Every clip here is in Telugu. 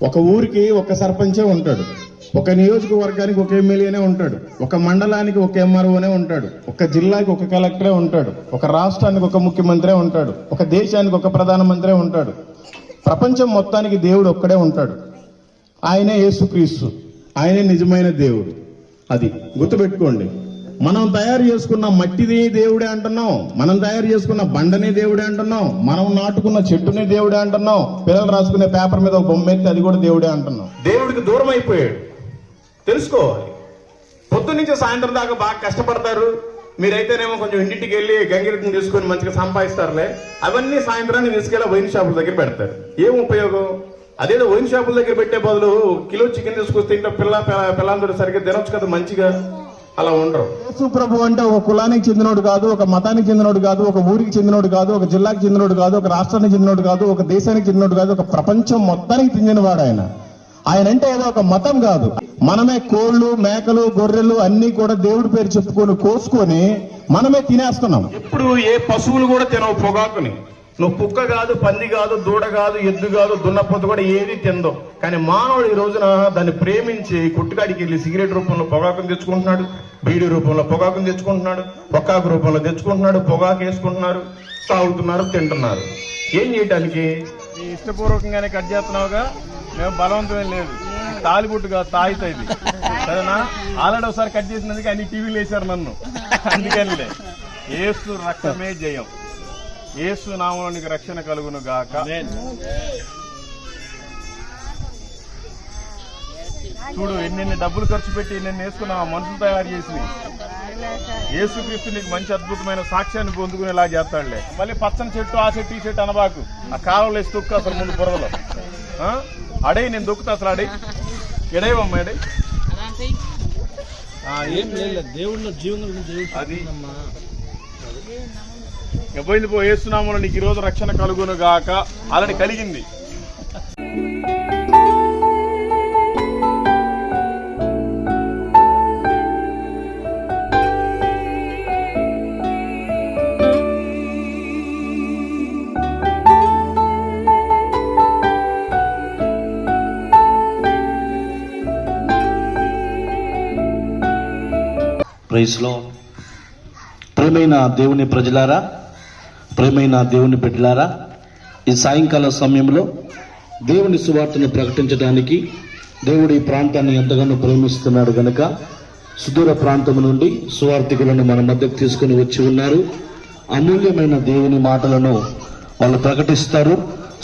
ఒక ఊరికి ఒక సర్పంచే ఉంటాడు, ఒక నియోజకవర్గానికి ఒక ఎమ్మెల్యేనే ఉంటాడు, ఒక మండలానికి ఒక ఎంఆర్ఓనే ఉంటాడు, ఒక జిల్లాకి ఒక కలెక్టరే ఉంటాడు, ఒక రాష్ట్రానికి ఒక ముఖ్యమంత్రి ఉంటాడు, ఒక దేశానికి ఒక ప్రధానమంత్రి ఉంటాడు. ప్రపంచం మొత్తానికి దేవుడు ఒక్కడే ఉంటాడు. ఆయనే యేసుక్రీస్తు, ఆయనే నిజమైన దేవుడు. అది గుర్తుపెట్టుకోండి. మనం తయారు చేసుకున్న మట్టిని దేవుడే అంటున్నాం, మనం తయారు చేసుకున్న బండని దేవుడే అంటున్నాం, మనం నాటుకున్న చెట్టుని దేవుడే అంటున్నాం, పిల్లలు రాసుకునే పేపర్ మీద ఒక బొమ్మ ఎత్తి అది కూడా దేవుడే అంటున్నాం. దేవుడికి దూరం అయిపోయాడు. తెలుసుకోవాలి. పొద్దు నుంచి సాయంత్రం దాకా బాగా కష్టపడతారు. మీరైతేనేమో కొంచెం ఇంటికి వెళ్ళి గంగిరెడ్డిని తీసుకొని మంచిగా సంపాదిస్తారులే. అవన్నీ సాయంత్రాన్ని తీసుకెళ్ళి వైన్ షాపుల దగ్గర పెడతారు. ఏం ఉపయోగం? అదేదో వైన్ షాపుల దగ్గర పెట్టే బదులు కిలో చికెన్ తీసుకొస్తే ఇంట్లో పిల్లందరూ సరిగ్గా తినొచ్చు కదా మంచిగా. అలా ఉండరు. యేసు ప్రభు అంటే ఒక కులానికి చెందినోడు కాదు, ఒక మతానికి చెందినోడు కాదు, ఒక ఊరికి చెందినోడు కాదు, ఒక జిల్లాకి చెందినోడు కాదు, ఒక రాష్ట్రానికి చెందినోడు కాదు, ఒక దేశానికి చెందినోడు కాదు, ఒక ప్రపంచం మొత్తానికి చెందినవాడు ఆయన. ఆయన అంటే ఏదో ఒక మతం కాదు. మనమే కోళ్లు, మేకలు, గొర్రెలు అన్ని కూడా దేవుడి పేరు చెప్పుకొని కోసుకొని మనమే తినేస్తున్నాం. ఇప్పుడు ఏ పశువులు కూడా తినవు పొగాకుని. నువ్వు కుక్క కాదు, పంది కాదు, దూడ కాదు, ఎద్దు కాదు, దున్నపోతు కూడా ఏది తిందో. కానీ మానవుడు ఈ రోజున దాన్ని ప్రేమించి కుట్టుకాడికి వెళ్ళి సిగరెట్ రూపంలో పొగాకుని తెచ్చుకుంటున్నాడు, బీడీ రూపంలో పొగాకుని తెచ్చుకుంటున్నాడు, పొగాకు రూపంలో తెచ్చుకుంటున్నాడు, పొగాకు వేసుకుంటున్నారు, తాగుతున్నారు, తింటున్నారు. ఏం చేయటానికి? ఇష్టపూర్వకంగానే కట్ చేస్తున్నావుగా, మేము బలవంతమేం లేదు. తాలిబుట్టు కాదు, తాయితది. సరేనా? ఆల్రెడీ ఒకసారి కట్ చేసినందుకు అన్ని టీవీలు వేశారు నన్ను. అందుకనిలే. యేసు రక్తమే జయం. యేసు నామములోనికి రక్షణ కలుగును గాక. చూడు ఎన్నెన్ని డబ్బులు ఖర్చు పెట్టి ఎన్నెన్ని వేసుకున్నావు, మనుషులు తయారు చేసి. యేసుక్రీస్తు నీకు మంచి అద్భుతమైన సాక్ష్యాన్ని పొందుకునేలా చేస్తాడులే. మళ్ళీ పచ్చని చెట్టు, ఆ చెట్టు, ఈ చెట్టు అనబాకు. ఆ కాలంలో వేసి తొక్కు అసలు ముందు బురదలో. అడే నేను దొక్కుతా అసలు. అడే ఎడేవమ్మా ఎడే. దేవుళ్ళ జీవనం అది పోయింది పో. యేసునామములో నీకు ఈ రోజు రక్షణ కలుగును గాక. ఆల్రెడీ కలిగింది. Praise lord. ప్రియమైన దేవుని ప్రజలారా, ప్రియమైన దేవుని బిడ్డలారా, ఈ సాయంకాల సమయంలో దేవుని సువార్తను ప్రకటించడానికి దేవుడు ఈ ప్రాంతాన్ని ఎంతగానో ప్రేమిస్తున్నాడు గనుక సుదూర ప్రాంతం నుండి సువార్థికులను మన మధ్యకు తీసుకుని వచ్చి ఉన్నారు. అమూల్యమైన దేవుని మాటలను వాళ్ళు ప్రకటిస్తారు.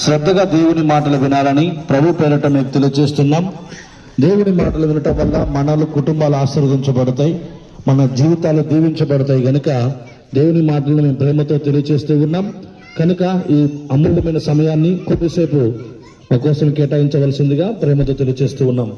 శ్రద్ధగా దేవుని మాటలు వినాలని ప్రభు పేరట మేము తెలియజేస్తున్నాం. దేవుని మాటలు వినటం వల్ల మనలు కుటుంబాలు ఆశీర్వదించబడతాయి, మన జీవితాలు దీవించబడతాయి. గనుక దేవుని మాటలను మేము ప్రేమతో తెలియజేస్తూ ఉన్నాం. కనుక ఈ అమూల్యమైన సమయాన్ని కొద్దిసేపు మా కోసం కేటాయించవలసిందిగా ప్రేమతో తెలియజేస్తూ ఉన్నాం.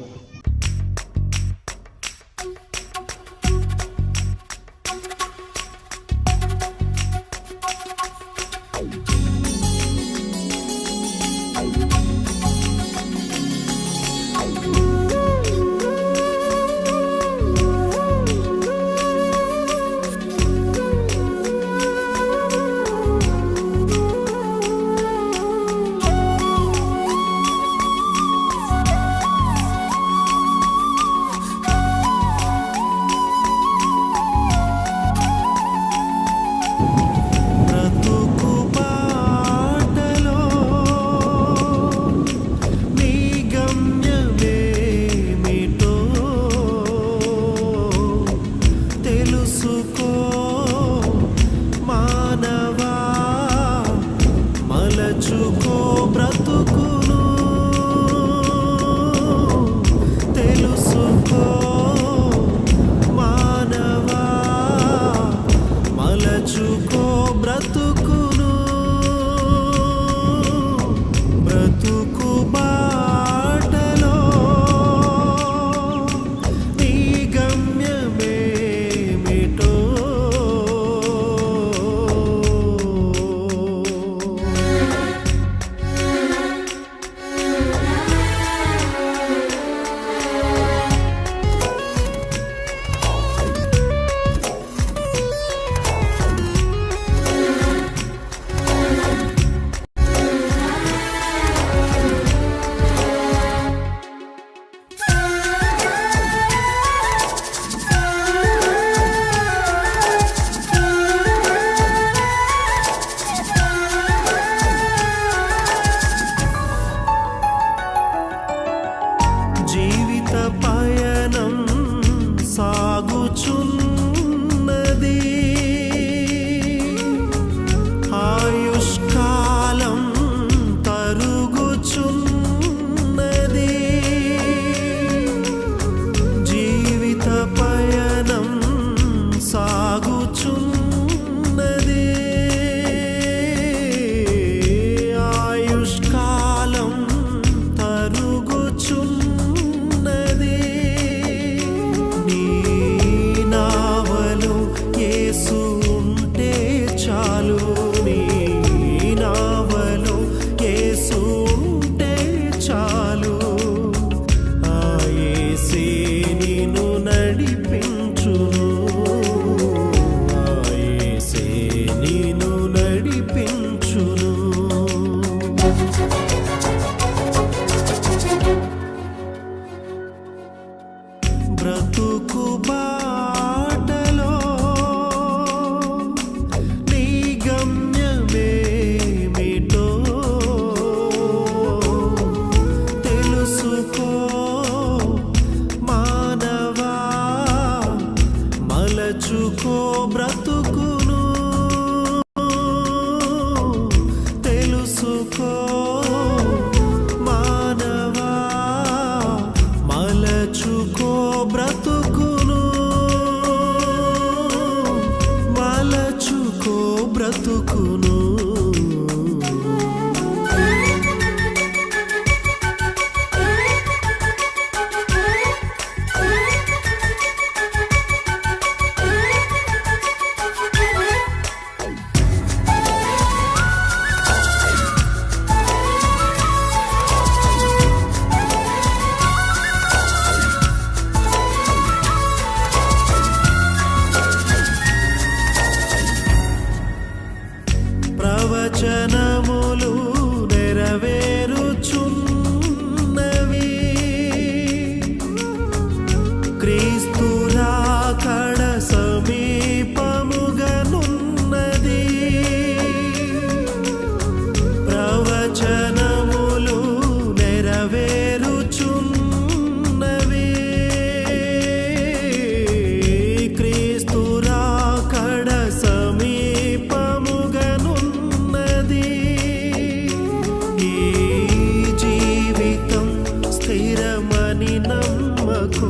స్థిరమని నమ్మకు,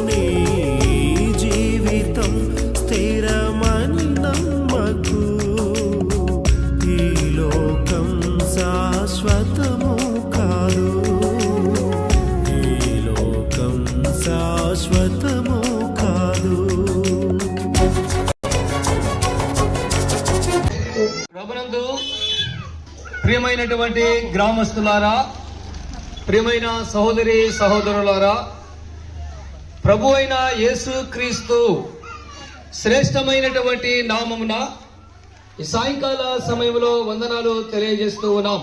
నీ జీవితం స్థిరమని నమ్మకు. ఈ లోకం శాశ్వతము కాదు, ఈ లోకం శాశ్వతము కాదు. ప్రభునందు ప్రియమైనటువంటి గ్రామస్తులారా, ప్రియమైన సహోదరి సహోదరులారా, ప్రభు అయిన యేసు క్రీస్తు శ్రేష్టమైనటువంటి నామమున ఈ సాయంకాల సమయంలో వందనాలు తెలియజేస్తూ ఉన్నాం.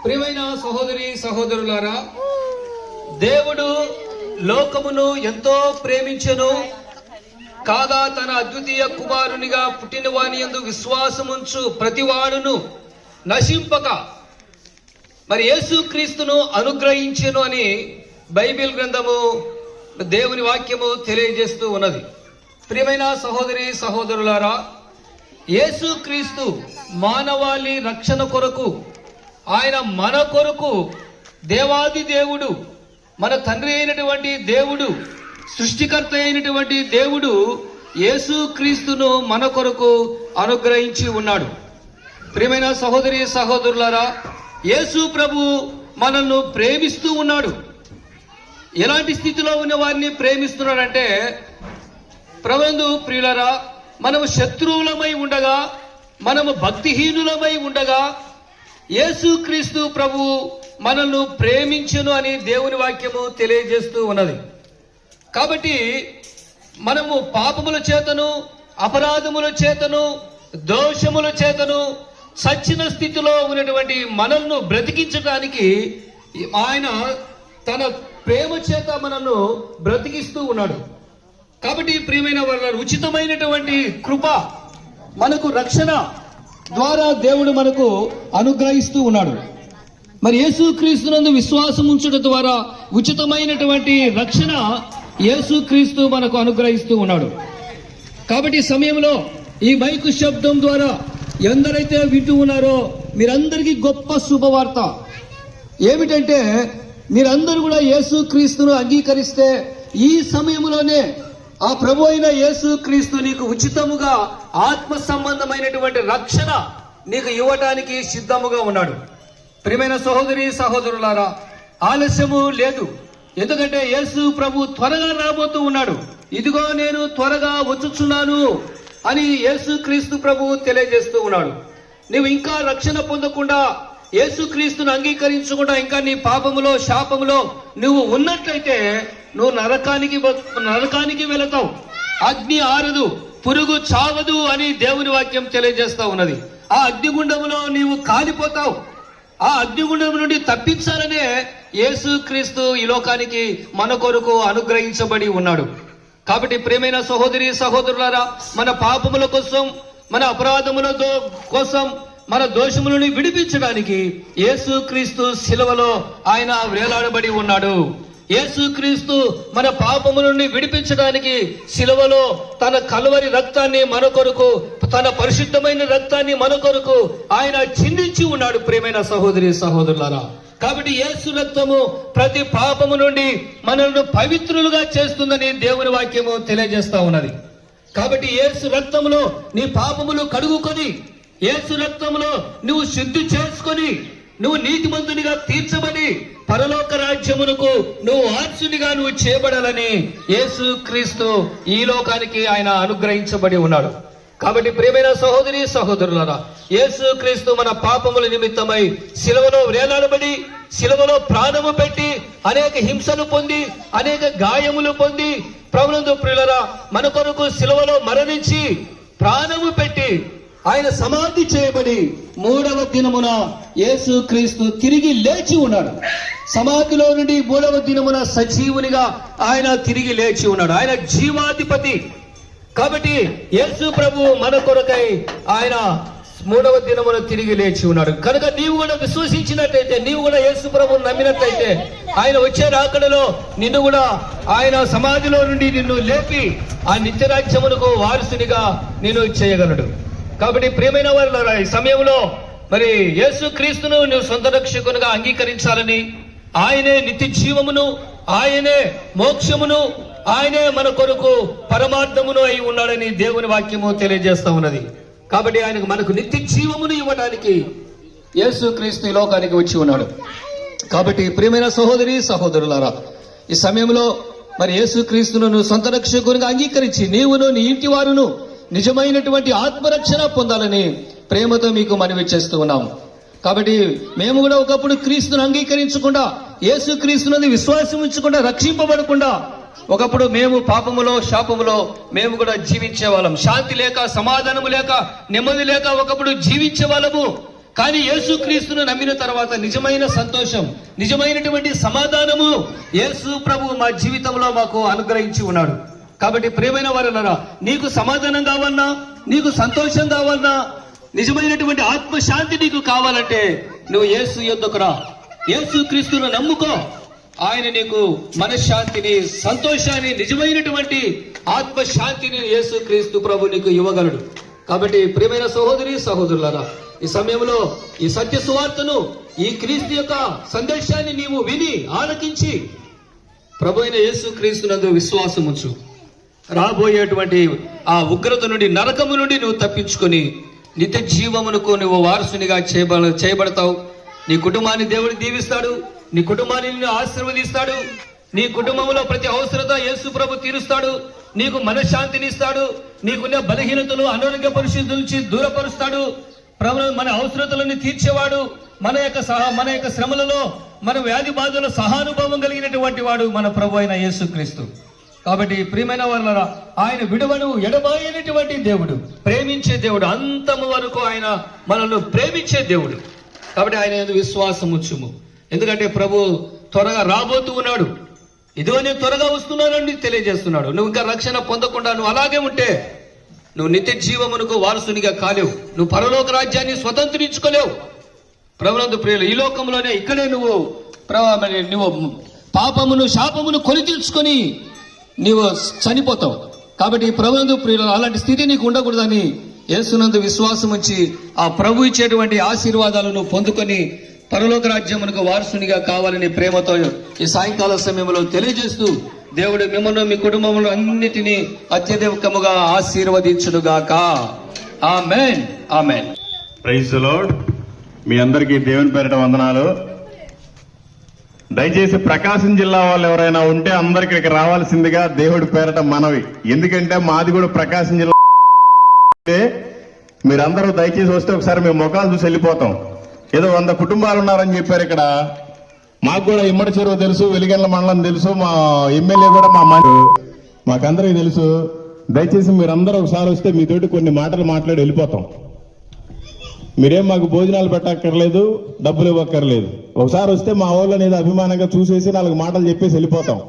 ప్రియమైన సహోదరి సహోదరులారా, దేవుడు లోకమును ఎంతో ప్రేమించెను కాగా తన అద్వితీయ కుమారునిగా పుట్టిన వాని యందు విశ్వాసముంచు ప్రతివాడును నశింపక మరి యేసు క్రీస్తును అనుగ్రహించెను అని బైబిల్ గ్రంథము దేవుని వాక్యము తెలియజేస్తూ ఉన్నది. ప్రియమైన సహోదరి సహోదరులారా, యేసు క్రీస్తు మానవాళి రక్షణ కొరకు, ఆయన మన కొరకు దేవాది దేవుడు, మన తండ్రి అయినటువంటి దేవుడు, సృష్టికర్త అయినటువంటి దేవుడు యేసు క్రీస్తును మన కొరకు అనుగ్రహించి ఉన్నాడు. ప్రియమైన సహోదరి సహోదరులారా, యేసు ప్రభు మనల్ని ప్రేమిస్తూ ఉన్నాడు. ఎలాంటి స్థితిలో ఉన్న వారిని ప్రేమిస్తున్నాడంటే, ప్రభునందు ప్రియులారా, మనము శత్రువులమై ఉండగా, మనము భక్తిహీనులమై ఉండగా యేసు క్రీస్తు ప్రభు మనల్ని ప్రేమించును అని దేవుని వాక్యము తెలియజేస్తూ ఉన్నది. కాబట్టి మనము పాపముల చేతను, అపరాధముల చేతను, దోషముల చేతను సచ్చిన స్థితిలో ఉన్నటువంటి మనల్ని బ్రతికించడానికి ఆయన తన ప్రేమ చేత మనల్ని బ్రతికిస్తూ ఉన్నాడు. కాబట్టి ప్రియమైన వారు, ఉచితమైనటువంటి కృప, మనకు రక్షణ ద్వారా దేవుడు మనకు అనుగ్రహిస్తూ ఉన్నాడు. మరి యేసు క్రీస్తునందు విశ్వాసం ఉంచడం ద్వారా ఉచితమైనటువంటి రక్షణ యేసు క్రీస్తు మనకు అనుగ్రహిస్తూ ఉన్నాడు. కాబట్టి ఈ సమయంలో ఈ మైకు శబ్దం ద్వారా ఎందరైతే వింటూ ఉన్నారో మీరందరికీ గొప్ప శుభవార్త ఏమిటంటే, మీరందరూ కూడా యేసు క్రీస్తును అంగీకరిస్తే ఈ సమయంలోనే ఆ ప్రభు అయిన యేసు క్రీస్తు నీకు ఉచితముగా ఆత్మ సంబంధమైనటువంటి రక్షణ నీకు ఇవ్వటానికి సిద్ధముగా ఉన్నాడు. ప్రియమైన సహోదరి సహోదరులారా, ఆలస్యము లేదు. ఎందుకంటే యేసు ప్రభు త్వరగా రాబోతూ ఉన్నాడు. ఇదిగో నేను త్వరగా వచ్చుచున్నాను అని యేసు క్రీస్తు ప్రభు తెలియజేస్తూ ఉన్నాడు. నువ్వు ఇంకా రక్షణ పొందకుండా, యేసు క్రీస్తును అంగీకరించకుండా ఇంకా నీ పాపములో శాపములో నువ్వు ఉన్నట్లయితే నువ్వు నరకానికి వెళతావు. అగ్ని ఆరదు, పురుగు చావదు అని దేవుని వాక్యం తెలియజేస్తా ఉన్నది. ఆ అగ్నిగుండములో నీవు కాలిపోతావు. ఆ అగ్నిగుండం నుండి తప్పించాలనే యేసు క్రీస్తు ఈ లోకానికి మన కొరకు అనుగ్రహించబడి ఉన్నాడు. కాబట్టి ప్రియమైన సహోదరి సహోదరులారా, మన పాపముల కోసం, మన అపరాధముల కోసం, మన దోషములను విడిపించడానికి యేసు క్రీస్తు శిలువలో ఆయన వేలాడబడి ఉన్నాడు. యేసు క్రీస్తు మన పాపముల నుండి విడిపించడానికి శిలువలో తన కల్వరి రక్తాన్ని మన కొరకు, తన పరిశుద్ధమైన రక్తాన్ని మన కొరకు ఆయన చిందించి ఉన్నాడు. ప్రియమైన సహోదరి సహోదరులారా, కాబట్టి యేసు రక్తము ప్రతి పాపము నుండి మనల్ని పవిత్రులుగా చేస్తుందని దేవుని వాక్యము తెలియజేస్తా ఉన్నది. కాబట్టి యేసు రక్తములో నీ పాపములు కడుగుకొని, యేసు రక్తములో నువ్వు శుద్ధి చేసుకొని, నువ్వు నీతిమంతునిగా తీర్చబడి పరలోక రాజ్యమునకు నువ్వు వారసునిగా నువ్వు చేయబడాలని యేసు క్రీస్తు ఈ లోకానికి ఆయన అనుగ్రహించబడి ఉన్నాడు. కాబట్టి ప్రియమైన సహోదరి సహోదరులారా, యేసు క్రీస్తు మన పాపముల నిమిత్తమై శిలువలో వేలాడబడి, శిలువలో ప్రాణము పెట్టి, అనేక హింసలు పొంది, అనేక గాయములు పొంది, ప్రభునందు ప్రియులారా మన కొరకు శిలువలో మరణించి ప్రాణము పెట్టి ఆయన సమాధి చేయబడి 3వ దినమున యేసు క్రీస్తు తిరిగి లేచి ఉన్నాడు. సమాధిలో నుండి 3వ దినమున సజీవునిగా ఆయన తిరిగి లేచి ఉన్నాడు. ఆయన జీవాధిపతి. కాబట్టి యేసు ప్రభు మన కొరకై ఆయన 3వ దినమున తిరిగి లేచి ఉన్నాడు. కనుక నీవు కూడా విశ్వసించినట్లయితే, నీవు కూడా యేసు ప్రభువును నమ్మినట్లయితే, ఆయన వచ్చే రాకడలో నిన్ను కూడా ఆయన సమాధిలో నుండి నిన్ను లేపి ఆ నిత్యరాజ్యమునకు వారసునిగా నిన్ను చేయగలడు. కాబట్టి ప్రియమైన వారులారా, ఈ సమయంలో మరి యేసు క్రీస్తును నువ్వు సొంత రక్షకునిగా అంగీకరించాలని, ఆయనే నిత్య జీవమును, ఆయనే మోక్షమును, ఆయనే మన కొరకు పరమార్థమును అయి ఉన్నాడని దేవుని వాక్యము తెలియజేస్తా ఉన్నది. కాబట్టి ఆయనకు మనకు నిత్య జీవమును ఇవ్వడానికి యేసుక్రీస్తు ఈ లోకానికి వచ్చి ఉన్నాడు. కాబట్టి ప్రియమైన సహోదరి సహోదరులారా, ఈ సమయంలో మరి యేసుక్రీస్తును నువ్వు సొంత రక్షకునిగా అంగీకరించి నీవును నీ ఇంటి వారును నిజమైనటువంటి ఆత్మరక్షణ పొందాలని ప్రేమతో మీకు మనవి చేస్తూ ఉన్నాం. కాబట్టి మేము కూడా ఒకప్పుడు క్రీస్తును అంగీకరించకుండా, యేసుక్రీస్తుని విశ్వాసం ఉంచకుండా, రక్షింపబడకుండా ఒకప్పుడు మేము పాపములో శాపములో మేము కూడా జీవించే వాళ్ళం. శాంతి లేక, సమాధానము లేక, నెమ్మది లేక ఒకప్పుడు జీవించే వాళ్ళము. కానీ యేసుక్రీస్తును నమ్మిన తర్వాత నిజమైన సంతోషం, నిజమైనటువంటి సమాధానము యేసు ప్రభు మా జీవితంలో మాకు అనుగ్రహించి ఉన్నాడు. కాబట్టి ప్రియమైన వారలారా, నీకు సమాధానం కావాలన్నా, నీకు సంతోషం కావాలన్నా, నిజమైనటువంటి ఆత్మశాంతి నీకు కావాలంటే నువ్వు యేసు యొద్దకు రా, యేసుక్రీస్తును నమ్ముకో. ఆయన నీకు మనశ్శాంతిని, సంతోషాన్ని, నిజమైనటువంటి ఆత్మశాంతిని యేసుక్రీస్తు ప్రభు నీకు ఇవ్వగలడు. కాబట్టి ప్రియమైన సహోదరి సహోదరులారా, ఈ సమయంలో ఈ సత్య సువార్తను, ఈ క్రీస్తు యొక్క సందేశాన్ని నీవు విని ఆలకించి ప్రభు అయిన యేసుక్రీస్తునందు విశ్వాసం ఉంచు. రాబోయేటువంటి ఆ ఉగ్రత నుండి, నరకము నుండి నువ్వు తప్పించుకొని నిత్య జీవమునకు నువ్వు వారసునిగా చేయబడతావు. నీ కుటుంబాన్ని దేవుడు దీవిస్తాడు, నీ కుటుంబాన్ని నిన్ను ఆశీర్వదిస్తాడు, నీ కుటుంబంలో ప్రతి అవసరత యేసు ప్రభు తీరుస్తాడు, నీకు మనశ్శాంతిని ఇస్తాడు, నీకున్న బలహీనతలు, అనారోగ్య పరిస్థితుల నుంచి దూరపరుస్తాడు. ప్రభు మన అవసరతలను తీర్చేవాడు, మన యొక్క శ్రమలలో, మన వ్యాధి బాధలో సహానుభవం కలిగినటువంటి వాడు మన ప్రభు అయిన యేసుక్రీస్తు. కాబట్టి ప్రియమైన వారలారా, ఆయన విడువను ఎడబాయనటువంటి దేవుడు, ప్రేమించే దేవుడు, అంతము వరకు ఆయన మనల్ని ప్రేమించే దేవుడు. కాబట్టి ఆయన యందు విశ్వాసం ఉంచుము. ఎందుకంటే ప్రభు త్వరగా రాబోతూ ఉన్నాడు. ఇదిగో నేను త్వరగా వస్తున్నానని తెలియజేస్తున్నాడు. నువ్వు ఇంకా రక్షణ పొందకుండా నువ్వు అలాగే ఉంటే నువ్వు నిత్య జీవమునకు వారసునిగా కాలేవు, నువ్వు పరలోక రాజ్యాన్ని స్వతంత్రించుకోలేవు. ప్రభునందు ప్రియులు, ఈ లోకంలోనే ఇక్కడే నువ్వు పాపమును శాపమును కొని తీర్చుకొని నీవు చనిపోతావు. కాబట్టి ప్రభునందు ప్రియులు, అలాంటి స్థితి నీకు ఉండకూడదని యేసునందు విశ్వాసం ఉంచి ఆ ప్రభు ఇచ్చేటువంటి ఆశీర్వాదాలను పొందుకొని పరలోక రాజ్యమునకు వారసునిగా కావాలని ప్రేమతో ఈ సాయంకాల సమయంలో తెలియజేస్తూ దేవుడు మిమ్మల్ని, మీ కుటుంబంలో అన్నిటినీ అత్యధికముగా ఆశీర్వదించునుగాక. Amen, amen. Praise the lord. మీ అందరికీ దేవుని పేరిట వందనాలు. దయచేసి ప్రకాశం జిల్లా వాళ్ళు ఎవరైనా ఉంటే అందరికి ఇక్కడికి రావాల్సిందిగా దేవుడి పేరిట మనవి. ఎందుకంటే మాది కూడా ప్రకాశం జిల్లా. మీరందరూ దయచేసి వస్తే ఒకసారి మేము ముఖాలు చూసి వెళ్ళిపోతాం. ఏదో 100 కుటుంబాలు ఉన్నారని చెప్పారు ఇక్కడ. మాకు కూడా ఇమ్మడి చెరువు తెలుసు, వెలిగండ్ల మండలం తెలుసు, మా ఎమ్మెల్యే కూడా మాకందరికీ తెలుసు. దయచేసి మీరందరూ ఒకసారి వస్తే మీతోటి కొన్ని మాటలు మాట్లాడి వెళ్ళిపోతాం. మీరేం మాకు భోజనాలు పెట్టక్కర్లేదు, డబ్బులు ఇవ్వక్కర్లేదు. ఒకసారి వస్తే మా వాళ్ళు అనేది అభిమానంగా చూసేసి 4 మాటలు చెప్పేసి వెళ్ళిపోతాం.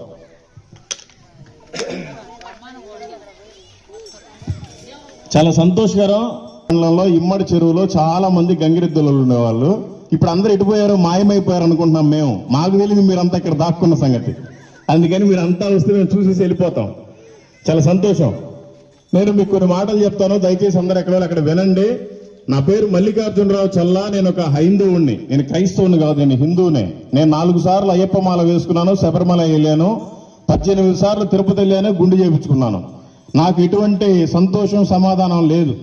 చాలా సంతోషకరం. మండలంలో ఇమ్మడి చెరువులో చాలా మంది గంగిరెద్దులు ఉండేవాళ్ళు. ఇప్పుడు అందరూ ఎటుపోయారో, మాయమైపోయారు అనుకుంటున్నాం మేము. మాకు తెలియదు మీరంతా ఇక్కడ దాక్కున్న సంగతి. అందుకని మీరంతా వస్తే మేము చూసేసి వెళ్ళిపోతాం. చాలా సంతోషం. నేను మీకు కొన్ని మాటలు చెప్తాను, దయచేసి అందరూ ఎక్కడ అక్కడ వినండి. నా పేరు మల్లికార్జునరావు చల్లా. నేను ఒక హైందవుణ్ణి. నేను క్రైస్తవుని కాదు, నేను హిందువునే. నేను 4 సార్లు అయ్యప్ప మాల వేసుకున్నాను, శబరిమల వెళ్ళాను, 18 సార్లు తిరుపతి వెళ్ళాను, గుండు చేయించుకున్నాను. నాకు ఎటువంటి సంతోషం, సమాధానం లేదు.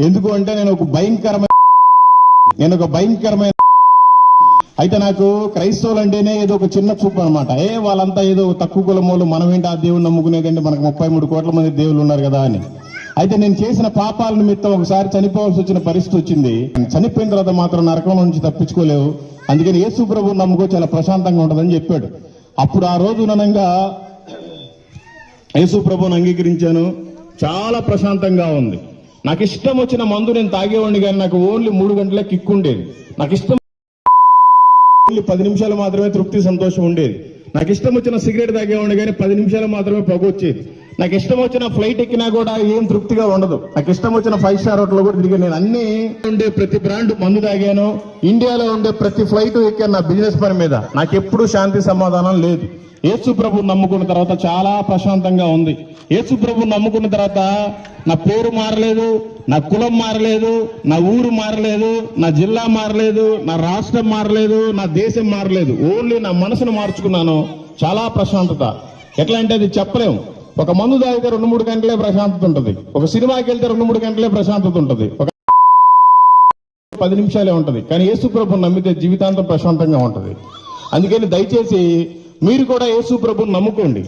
ఎందుకు అంటే నేను ఒక భయంకరమైన అయితే నాకు క్రైస్తవులు అంటేనే ఏదో ఒక చిన్న చూపు అనమాట. వాళ్ళంతా ఏదో తక్కువ కులమూలు, మనం ఏంటి ఆ దేవుని నమ్ముకునేదంటే మనకు 33 కోట్ల మంది దేవుళ్ళు ఉన్నారు కదా అని. అయితే నేను చేసిన పాపాల నిమిత్తం ఒకసారి చనిపోవాల్సి వచ్చిన పరిస్థితి వచ్చింది. చనిపోయిన తర్వాత మాత్రం నరకం నుంచి తప్పించుకోలేవు. అందుకని యేసు ప్రభువుని నమ్ముకో, చాలా ప్రశాంతంగా ఉంటుందని చెప్పాడు. అప్పుడు ఆ రోజు ననంగా యేసు ప్రభువుని అంగీకరించాను. చాలా ప్రశాంతంగా ఉంది. నాకు ఇష్టం వచ్చిన మందు నేను తాగేవాడిని, కానీ నాకు ఓన్లీ 3 గంటలే కిక్ ఉండేది. నాకు ఇష్టం 10 నిమిషాలు మాత్రమే తృప్తి, సంతోషం ఉండేది. నాకు ఇష్టం వచ్చిన సిగరెట్ తాగేవాడిని, కానీ 10 నిమిషాలు మాత్రమే పొగ వచ్చేది. నాకు ఇష్టం వచ్చిన ఫ్లైట్ ఎక్కినా కూడా ఏం తృప్తిగా ఉండదు. నాకు ఇష్టం వచ్చిన 5 స్టార్ హోటల్ కూడా తిరిగాను. నేను అన్ని ఉండే ప్రతి బ్రాండ్ మందు తాగాను. ఇండియాలో ఉండే ప్రతి ఫ్లైట్ ఎక్కాను నా బిజినెస్ పని మీద. నాకు ఎప్పుడు శాంతి సమాధానం లేదు. యేసు ప్రభు నమ్ముకున్న తర్వాత చాలా ప్రశాంతంగా ఉంది. యేసు ప్రభు నమ్ముకున్న తర్వాత నా పేరు మారలేదు, నా కులం మారలేదు, నా ఊరు మారలేదు, నా జిల్లా మారలేదు, నా రాష్ట్రం మారలేదు, నా దేశం మారలేదు. ఓన్లీ నా మనసును మార్చుకున్నాను. చాలా ప్రశాంతత. ఎట్లా అంటే అది చెప్పలేము. ఒక మందు తాగితే 2-3 గంటలే ప్రశాంతత ఉంటుంది. ఒక సినిమాకి వెళ్తే 2-3 గంటలే ప్రశాంతత ఉంటుంది. ఒక 10 నిమిషాలే ఉంటుంది. కానీ యేసు ప్రభుని నమ్మితే జీవితాంతం ప్రశాంతంగా ఉంటుంది. అందుకని దయచేసి మీరు కూడా యేసు ప్రభుని నమ్ముకోండి.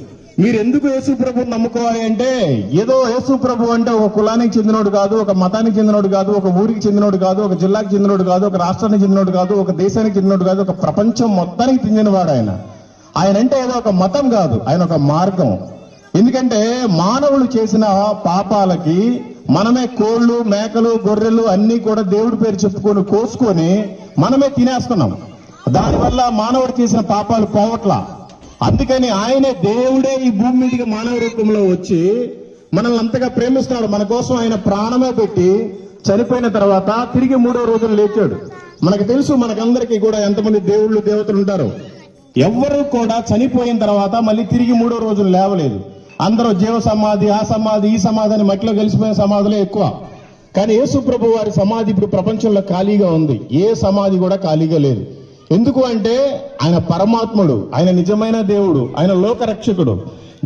మీరు ఎందుకు యేసు ప్రభుని నమ్ముకోవాలి అంటే, ఏదో యేసు ప్రభు అంటే ఒక కులానికి చెందినోడు కాదు, ఒక మతానికి చెందినోడు కాదు, ఒక ఊరికి చెందినోడు కాదు, ఒక జిల్లాకి చెందినోడు కాదు, ఒక రాష్ట్రానికి చెందినోడు కాదు, ఒక దేశానికి చెందినోడు కాదు, ఒక ప్రపంచం మొత్తానికి చెందినవాడు ఆయన. ఆయన అంటే ఏదో ఒక మతం కాదు, ఆయన ఒక మార్గం. ఎందుకంటే మానవులు చేసిన పాపాలకి మనమే కోళ్లు, మేకలు, గొర్రెలు అన్ని కూడా దేవుడి పేరు చెప్పుకొని కోసుకొని మనమే తినేస్తున్నాం. దానివల్ల మానవుడు చేసిన పాపాలు పోవట్లా. అందుకని ఆయనే దేవుడే ఈ భూమి మీదకి మానవ రూపంలో వచ్చి మనల్ని అంతగా ప్రేమిస్తున్నాడు. మన కోసం ఆయన ప్రాణమే పెట్టి చనిపోయిన తర్వాత తిరిగి 3వ రోజున లేచాడు. మనకు తెలుసు, మనకందరికీ కూడా ఎంతమంది దేవుళ్ళు దేవతలు ఉంటారు. ఎవ్వరూ కూడా చనిపోయిన తర్వాత మళ్ళీ తిరిగి 3వ రోజున లేవలేదు. అందరూ జీవ సమాధి, ఆ సమాధి, ఈ సమాధి అని మట్టిలో కలిసిపోయిన సమాధులే ఎక్కువ. కానీ యేసు ప్రభు వారి సమాధి ఇప్పుడు ప్రపంచంలో ఖాళీగా ఉంది. ఏ సమాధి కూడా ఖాళీగా లేదు. ఎందుకు అంటే ఆయన పరమాత్ముడు, ఆయన నిజమైన దేవుడు, ఆయన లోక రక్షకుడు.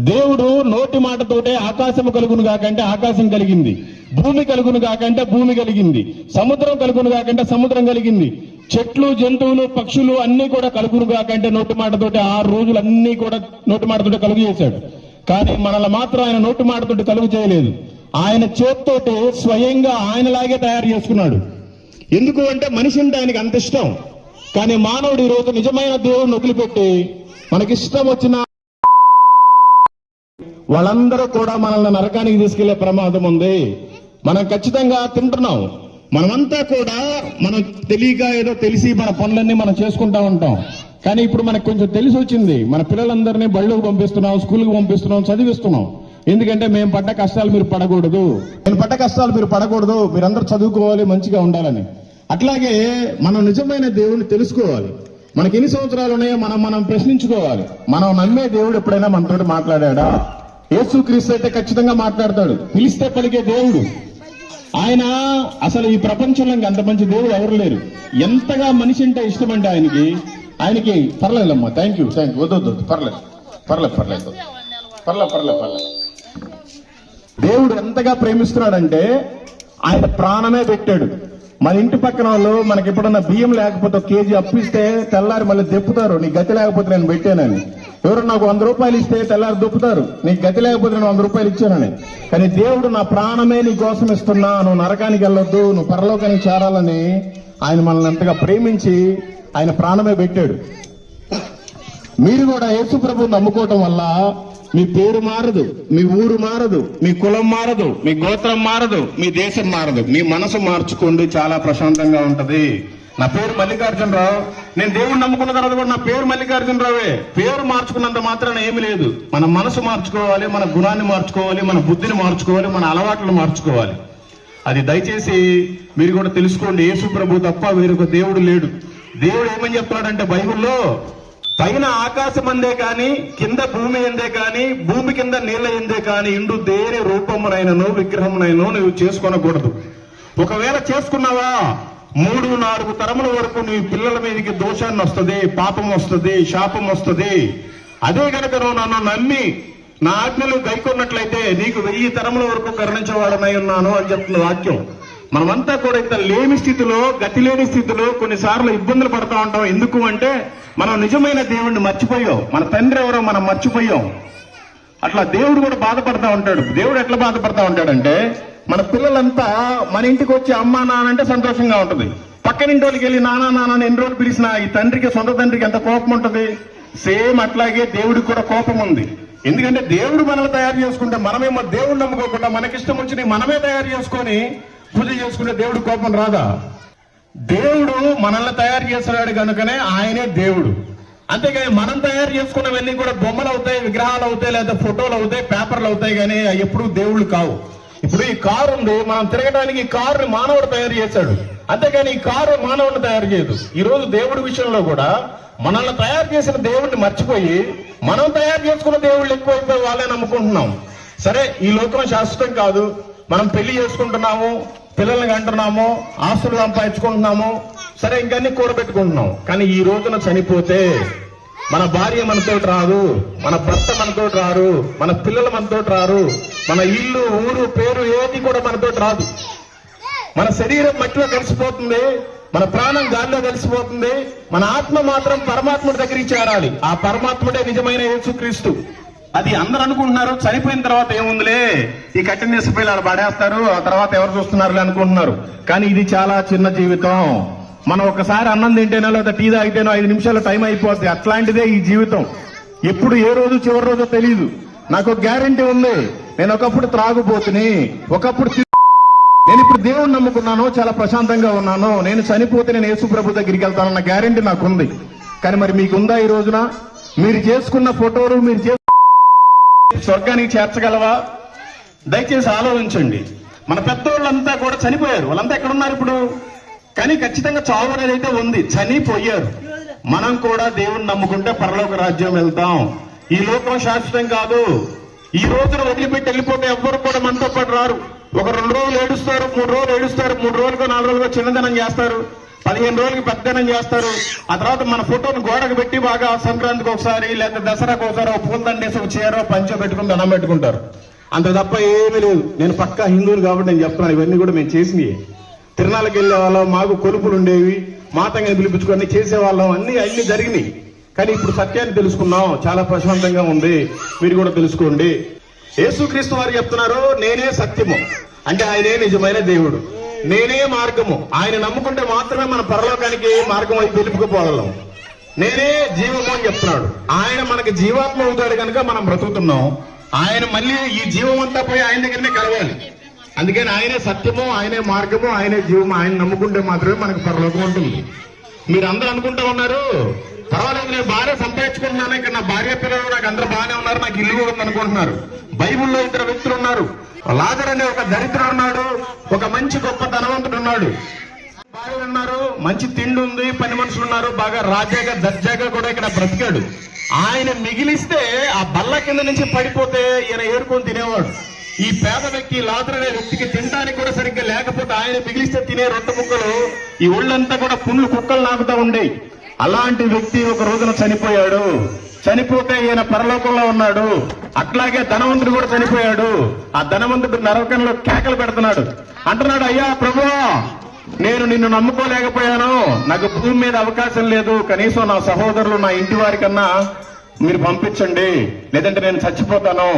దేవుడు నోటి మాటతోటే ఆకాశము కలుగును కాకంటే ఆకాశం కలిగింది, భూమి కలుగును కాకంటే భూమి కలిగింది, సముద్రం కలుగును కాకంటే సముద్రం కలిగింది, చెట్లు, జంతువులు, పక్షులు అన్ని కూడా కలుగును కాకంటే నోటి మాటతోటే 6 రోజులు అన్ని కూడా నోటి మాటతోటే కలుగు చేశాడు. కానీ మనల్ని మాత్రం ఆయన నోటి మాటతోటి కలుగు చేయలేదు. ఆయన చేత్తోటి స్వయంగా ఆయనలాగే తయారు చేసుకున్నాడు. ఎందుకు అంటే మనిషి అంటే ఆయనకి అంత ఇష్టం. కానీ మానవుడు ఈ రోజు నిజమైన దేవుడిని వదిలిపెట్టి మనకిష్టం వచ్చిన వాళ్ళందరూ కూడా మనల్ని నరకానికి తీసుకెళ్లే ప్రమాదం ఉంది. మనం ఖచ్చితంగా తింటున్నాం. మనమంతా కూడా మనం తెలియక ఏదో తెలిసి మన పనులన్నీ మనం చేసుకుంటా ఉంటాం. కానీ ఇప్పుడు మనకు కొంచెం తెలిసి వచ్చింది. మన పిల్లలందరినీ బళ్ళకు పంపిస్తున్నాం, స్కూల్కి పంపిస్తున్నాం, చదివిస్తున్నాం. ఎందుకంటే మేము పడ్డ కష్టాలు మీరు పడకూడదు, నేను పడ్డ కష్టాలు మీరు పడకూడదు, మీరందరూ చదువుకోవాలి, మంచిగా ఉండాలని. అట్లాగే మనం నిజమైన దేవుడిని తెలుసుకోవాలి. మనకి ఎన్ని సంవత్సరాలు ఉన్నాయో మనం ప్రశ్నించుకోవాలి. మనం నమ్మే దేవుడు ఎప్పుడైనా మనతోటి మాట్లాడా? యేసుక్రీస్తు అయితే ఖచ్చితంగా మాట్లాడతాడు. పిలిస్తే పలికే దేవుడు ఆయన. అసలు ఈ ప్రపంచంలో అంత మంచి దేవుడు ఎవరు లేరు. ఎంతగా మనిషి అంటే ఇష్టం అంటే ఆయనకి పర్లేదమ్మా, థ్యాంక్ యూ వద్దు పర్లేదు. దేవుడు ఎంతగా ప్రేమిస్తున్నాడంటే ఆయన ప్రాణమే పెట్టాడు. మన ఇంటి పక్కన వాళ్ళు మనకి ఎప్పుడన్నా బియ్యం లేకపోతే 1 కేజీ అప్పిస్తే తెల్లారి మళ్ళీ దెప్పుతారు, నీకు గతి లేకపోతే నేను పెట్టానని. ఎవరు నాకు 100 రూపాయలు ఇస్తే తెల్లారి దొప్పుతారు, నీకు గతి లేకపోతే నేను 100 రూపాయలు ఇచ్చానని. కానీ దేవుడు నా ప్రాణమే నీ కోసం ఇస్తున్నా, నువ్వు నరకానికి వెళ్ళొద్దు, నువ్వు పరలోకానికి చేరాలని ఆయన మనల్ని ఎంతగా ప్రేమించి ఆయన ప్రాణమే పెట్టాడు. మీరు కూడా యేసు ప్రభువుని నమ్ముకోవటం వల్ల మీ పేరు మారదు, మీ ఊరు మారదు, మీ కులం మారదు, మీ గోత్రం మారదు, మీ దేశం మారదు. మీ మనసు మార్చుకోండి, చాలా ప్రశాంతంగా ఉంటది. నా పేరు మల్లికార్జునరావు, నేను దేవుడిని నమ్ముకున్న తర్వాత కూడా నా పేరు మల్లికార్జునరావే. పేరు మార్చుకున్నంత మాత్రాన ఏమీ లేదు. మన మనసు మార్చుకోవాలి, మన గుణాన్ని మార్చుకోవాలి, మన బుద్ధిని మార్చుకోవాలి, మన అలవాట్లను మార్చుకోవాలి. అది దయచేసి మీరు కూడా తెలుసుకోండి. యేసు ప్రభు తప్ప వేరొక దేవుడు లేడు. దేవుడు ఏమని చెప్తున్నాడంటే బైబిల్లో, పైన ఆకాశం అందే కాని, కింద భూమి ఎందే కాని, భూమి కింద నీళ్ల ఎందే కాని ఇండు దేని రూపమునైనను విగ్రహమునైనను నువ్వు చేసుకొనకూడదు. ఒకవేళ చేసుకున్నావా 3-4 తరముల వరకు నీ పిల్లల మీదకి దోషాన్ని వస్తుంది, పాపం వస్తుంది, శాపం వస్తుంది. అదే కనుక నువ్వు నన్ను నమ్మి నా ఆజ్ఞలు గైకొన్నట్లయితే నీకు 1000 తరముల వరకు కరుణించేవాడనై ఉన్నాను అని చెప్తున్న వాక్యం. మనమంతా కూడా ఇంత లేని స్థితిలో, గతి లేని స్థితిలో కొన్నిసార్లు ఇబ్బందులు పడతా ఉంటాం. ఎందుకు అంటే మనం నిజమైన దేవుణ్ణి మర్చిపోయాం, మన తండ్రి ఎవరో మనం మర్చిపోయాం. అట్లా దేవుడు కూడా బాధపడతా ఉంటాడు. దేవుడు ఎట్లా బాధపడతా ఉంటాడంటే, మన పిల్లలంతా మన ఇంటికి వచ్చి అమ్మా నాన్న అంటే సంతోషంగా ఉంటుంది. పక్కనింటి వాళ్ళకి వెళ్ళి నాన్న ఎన్ని రోజులు పిలిచినా ఈ తండ్రికి, సొంత తండ్రికి ఎంత కోపం ఉంటుంది. సేమ్ అట్లాగే దేవుడికి కూడా కోపం ఉంది. ఎందుకంటే దేవుడు మనల్ని తయారు చేసుకుంటే, మనమేమో దేవుడు నమ్ముకోకుండా మనకిష్టం వచ్చి మనమే తయారు చేసుకొని పూజ చేసుకుంటే దేవుడు కోపం రాదా? దేవుడు మనల్ని తయారు చేస్తున్నాడు కనుకనే ఆయనే దేవుడు. అంతేగాని మనం తయారు చేసుకున్నవన్నీ కూడా బొమ్మలు అవుతాయి, విగ్రహాలు అవుతాయి, లేదా ఫోటోలు అవుతాయి, పేపర్లు అవుతాయి, కానీ అవి ఎప్పుడు దేవుళ్ళు కావు. ఇప్పుడు ఈ కారు ఉంది, మనం తిరగడానికి ఈ కారుని మానవుడు తయారు చేశాడు, అంతేగాని ఈ కారు మానవుడిని తయారు చేయదు. ఈ రోజు దేవుడి విషయంలో కూడా మనల్ని తయారు చేసిన దేవుడిని మర్చిపోయి మనం తయారు చేసుకున్న దేవుళ్ళు ఎక్కువైపోయి వాళ్ళే నమ్ముకుంటున్నాం. సరే, ఈ లోకం శాశ్వతం కాదు, మనం పెళ్లి చేసుకుంటున్నాము, పిల్లల్ని కంటున్నాము, ఆస్తులు సంపాదించుకుంటున్నాము, సరే ఇంకన్నీ కూడబెట్టుకుంటున్నాం. కానీ ఈ రోజున చనిపోతే మన భార్య మనతోటి రాదు, మన భర్త మనతోటి రారు, మన పిల్లలు మనతోటి రారు, మన ఇల్లు ఊరు పేరు ఏది కూడా మనతోటి రాదు. మన శరీరం మట్టిలో కలిసిపోతుంది, మన ప్రాణం గాలిలో కలిసిపోతుంది, మన ఆత్మ మాత్రం పరమాత్ముడి దగ్గరికి చేరాలి. ఆ పరమాత్ముడే నిజమైన యేసుక్రీస్తు. అది అందరూ అనుకుంటున్నారు చనిపోయిన తర్వాత ఏముందిలే, ఈ కట్టిన నిసిపోయి పడేస్తారు, ఆ తర్వాత ఎవరు చూస్తున్నారులే అనుకుంటున్నారు. కానీ ఇది చాలా చిన్న జీవితం. మనం ఒకసారి అన్నం తింటేనో లేదా టీ తాగితేనో 5 నిమిషాలు టైం అయిపోద్ది. అట్లాంటిదే ఈ జీవితం. ఎప్పుడు ఏ రోజు చివరి రోజు తెలియదు. నాకు గ్యారంటీ ఉంది, నేను ఒకప్పుడు త్రాగుబోతుని, ఒకప్పుడు నేను ఇప్పుడు దేవుణ్ణి నమ్ముకున్నాను, చాలా ప్రశాంతంగా ఉన్నాను, నేను చనిపోతే నేను యేసు ప్రభు దగ్గరికి వెళ్తానన్న గ్యారంటీ నాకుంది. కానీ మరి మీకుందా? ఈ రోజున మీరు చేసుకున్న ఫోటోలు మీరు స్వర్గానికి చేర్చగలవా? దయచేసి ఆలోచించండి. మన పెద్దోళ్ళంతా కూడా చనిపోయారు, వాళ్ళంతా ఎక్కడున్నారు ఇప్పుడు? కానీ ఖచ్చితంగా చావు అనేది అయితే ఉంది, చనిపోయారు. మనం కూడా దేవుణ్ణి నమ్ముకుంటే పరలోక రాజ్యం వెళ్తాం. ఈ లోకం శాశ్వతం కాదు. ఈ రోజున వదిలిపెట్టి వెళ్ళిపోతే ఎవ్వరు కూడా మనతో పాటు రారు. ఒక 2 రోజులు ఏడుస్తారు, 3 రోజులు ఏడుస్తారు, 3 రోజులుగా 4 రోజులుగా చిన్నదనం చేస్తారు, 15 రోజులకి పెద్దదనం చేస్తారు. ఆ తర్వాత మన ఫోటోను గోడకు పెట్టి బాగా సంక్రాంతికి ఒకసారి లేదా దసరాకు ఒకసారి ఒక పూలదండేసి ఒక చీర పంచ పెట్టుకుని దండం పెట్టుకుంటారు. అంత తప్ప ఏమీ లేదు. నేను పక్కా హిందువులు కాబట్టి నేను చెప్తున్నాను, ఇవన్నీ కూడా మేము చేసినవి. తిరణాలకు వెళ్లే వాళ్ళం, మాకు కొలుపులు ఉండేవి, మాతంగా పిలిపించుకొని చేసేవాళ్ళం, అన్ని జరిగినాయి. కానీ ఇప్పుడు సత్యాన్ని తెలుసుకున్నాం, చాలా ప్రశాంతంగా ఉంది. మీరు కూడా తెలుసుకోండి. యేసుక్రీస్తు వారు చెప్తున్నారు, నేనే సత్యము, అంటే ఆయనే నిజమైన దేవుడు, నేనే మార్గము, ఆయన నమ్ముకుంటే మాత్రమే మన పరలోకానికి మార్గం అయి తెలుపుకుపోగలం. నేనే జీవము అని చెప్తున్నాడు. ఆయన మనకి జీవాత్మ అవుతాడు కనుక మనం బ్రతుకుతున్నాం. ఆయన మళ్ళీ ఈ జీవం అంతా పోయి ఆయన దగ్గరనే కలవాలి. అందుకని ఆయనే సత్యము, ఆయనే మార్గము, ఆయనే జీవము. ఆయన నమ్ముకుంటే మాత్రమే మనకు పరలోకం ఉంటుంది. మీరు అందరూ అనుకుంటా ఉన్నారు, పర్వాలేదు నేను భార్య సంపాదించుకుంటున్నాను, ఇక్కడ నా భార్య పిల్లలు నాకు అందరూ బాగానే ఉన్నారు, నాకు ఇల్లు కూడా ఉంది అనుకుంటున్నారు. బైబిల్లో 2 వ్యక్తులు ఉన్నారు. లాజరు అనే ఒక దరిద్రుడు ఉన్నాడు, ఒక మంచి గొప్ప ధనవంతుడు ఉన్నాడు. భార్యలు ఉన్నారు, మంచి తిండి ఉంది, పని మనుషులు ఉన్నారు, బాగా రాజాగా దర్జాగా కూడా ఇక్కడ బ్రతికాడు. ఆయన మిగిలిస్తే ఆ బల్ల కింద నుంచి పడిపోతే ఈయన ఏరుకొని తినేవాడు. ఈ పేద వ్యక్తి లాజరు అనే వ్యక్తికి తినడానికి కూడా సరిగ్గా లేకపోతే ఆయన మిగిలిస్తే తినే రొట్టె ముక్కలు ఈ ఒళ్ళంతా కూడా పుండ్లు కుక్కలు నాకుతా ఉండేవి. అలాంటి వ్యక్తి ఒక రోజున చనిపోయాడు. చనిపోతే ఈయన పరలోకంలో ఉన్నాడు. అట్లాగే ధనవంతుడు కూడా చనిపోయాడు. ఆ ధనవంతుడు నరకంలో కేకలు పెడుతున్నాడు, అంటున్నాడు, అయ్యా ప్రభువా, నేను నిన్ను నమ్ముకోలేకపోయాను, నాకు భూమి మీద అవకాశం లేదు, కనీసం నా సహోదరులు నా ఇంటి వారికన్నా మీరు పంపించండి, లేదంటే నేను చచ్చిపోతాను.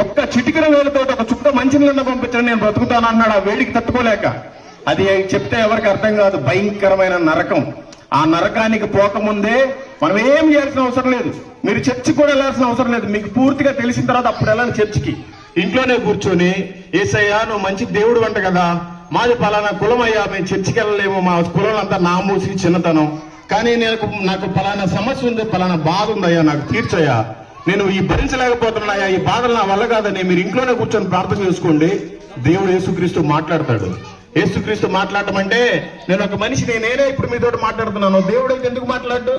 ఒక్క చిటికిన వేలుతో ఒక చుక్క మంచినీళ్ళ పంపించండి, నేను బ్రతుకుతాను అన్నాడు. ఆ వేడికి తట్టుకోలేక. అది చెప్తే ఎవరికి అర్థం కాదు, భయంకరమైన నరకం. ఆ నరకానికి పోకముందే మనం ఏం చేయాల్సిన అవసరం లేదు. మీరు చర్చికి కూడా వెళ్ళాల్సిన అవసరం లేదు. మీకు పూర్తిగా తెలిసిన తర్వాత అప్పుడు వెళ్ళాలి చర్చికి. ఇంట్లోనే కూర్చొని, యేసయ్యా నువ్వు మంచి దేవుడు అంట కదా, మాది పలానా కులం అయ్యా, మేము చర్చికి వెళ్ళలేము, మా కులం అంతా నామూసి చిన్నతనం, కానీ నాకు పలానా సమస్య ఉంది, పలానా బాధ ఉందయ్యా, నాకు తీర్చయ్యా, నేను ఈ భరించలేకపోతున్నాయా, ఈ బాధలు నా వల్ల కాదని మీరు ఇంట్లోనే కూర్చొని ప్రార్థన చేసుకోండి. దేవుడు యేసుక్రీస్తు మాట్లాడతాడు. యేసుక్రీస్తు మాట్లాడటం అంటే, నేను ఒక మనిషిని, నేనే ఇప్పుడు మీతో మాట్లాడుతున్నాను, దేవుడు అయితే ఎందుకు మాట్లాడు?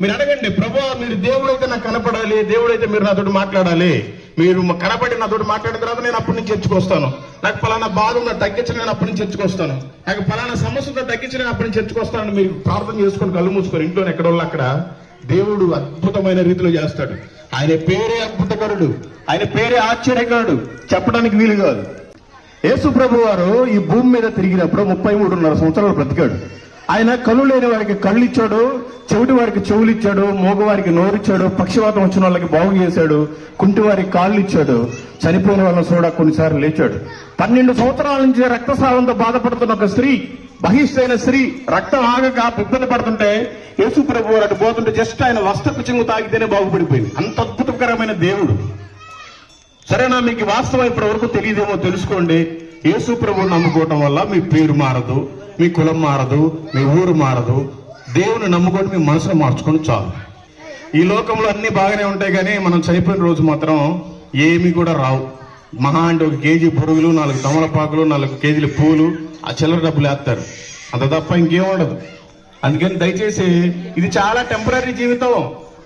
మీరు అడగండి, ప్రభువా మీరు దేవుడు అయితే నాకు కనపడాలి, దేవుడు అయితే మీరు నాతో మాట్లాడాలి, మీరు కనపడి నాతో మాట్లాడిన తర్వాత నేను అప్పటి నుంచి చర్చకొస్తాను, నాకు పలానా బాధ ఉందా తగ్గించిన నేను అప్పటి నుంచి చర్చకొస్తాను, నాకు పలానా సమస్య ఉందా తగ్గించిన నేను అప్పటి నుంచి చర్చకొస్తాను. మీరు ప్రార్థన చేసుకొని కళ్ళు మూసుకొని ఇంట్లోనే ఎక్కడ వాళ్ళు అక్కడ దేవుడు అద్భుతమైన రీతిలో చేస్తాడు. ఆయన పేరే అద్భుతకరుడు, ఆయన పేరే ఆశ్చర్యకరుడు, చెప్పడానికి వీలు కాదు. యేసు ప్రభు వారు ఈ భూమి మీద తిరిగినప్పుడు 33.5 సంవత్సరాలు బ్రతికాడు. ఆయన కళ్ళు లేని వారికి కళ్ళు ఇచ్చాడు, చెవిటి వారికి చెవులు ఇచ్చాడు, మోగవారికి నోరిచ్చాడు, పక్షవాతం వచ్చిన వాళ్ళకి బాగు చేశాడు, కుంటి వారికి కాళ్ళు ఇచ్చాడు, చనిపోయిన వాళ్ళని కూడా కొన్నిసార్లు లేచాడు. 12 సంవత్సరాల నుంచి రక్తస్రావంతో బాధపడుతున్న ఒక స్త్రీ, బహిష్టైన స్త్రీ, రక్తం ఆగక ఇబ్బంది పడుతుంటే యేసు ప్రభు వారు అటు పోతుంటే జస్ట్ ఆయన వస్త్రపు చెంగు తాగితేనే బాగుపడిపోయింది. అంత అద్భుతకరమైన దేవుడు. సరేనా? మీకు వాస్తవం ఇప్పటి వరకు తెలియదేమో, తెలుసుకోండి. యేసు ప్రభువుని నమ్ముకోవటం వల్ల మీ పేరు మారదు, మీ కులం మారదు, మీ ఊరు మారదు. దేవుని నమ్ముకొని మీ మనసును మార్చుకొని చాలు. ఈ లోకంలో అన్ని బాగానే ఉంటాయి, కానీ మనం చనిపోయిన రోజు మాత్రం ఏమీ కూడా రావు. మహా అంటే 1 కేజీ బొరుగులు, 4 తమలపాకులు, 4 కేజీల పూలు, ఆ చిల్లర డబ్బులు వేస్తారు, అంత తప్ప ఇంకేం ఉండదు. అందుకని దయచేసి ఇది చాలా టెంపరీ జీవితం.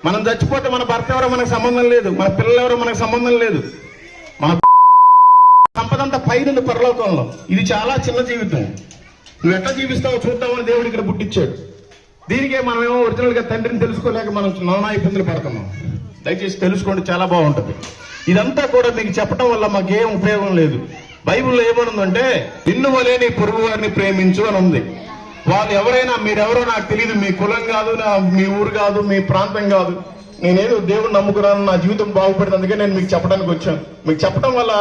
మనం చచ్చిపోతే మన భర్త ఎవరో మనకు సంబంధం లేదు, మన పిల్లలు ఎవరో మనకు సంబంధం లేదు, మన సంపదంతా పైన పరలోకంలో. ఇది చాలా చిన్న జీవితం. నువ్వు ఎట్లా జీవిస్తావో చూద్దామని దేవుడు ఇక్కడ పుట్టించాడు. దీనికే మనమేమో ఒరిజినల్ గా తండ్రిని తెలుసుకోలేక మనం నానా ఇబ్బందులు పడుతున్నాం. దయచేసి తెలుసుకోండి, చాలా బాగుంటుంది. ఇదంతా కూడా మీకు చెప్పడం వల్ల మాకేం ఉపయోగం లేదు. బైబిల్లో ఏమనుందంటే నిన్ను వలే నీ పొరుగు వారిని ప్రేమించు అని ఉంది. వాళ్ళు ఎవరైనా, మీరెవరో నాకు తెలియదు, మీ కులం కాదు, మీ ఊరు కాదు, మీ ప్రాంతం కాదు, నేనేదో దేవుడిని నమ్ముకున్నాను, నా జీవితం బాగుపడింది, అందుకే నేను మీకు చెప్పడానికి వచ్చాను. మీకు చెప్పడం వల్ల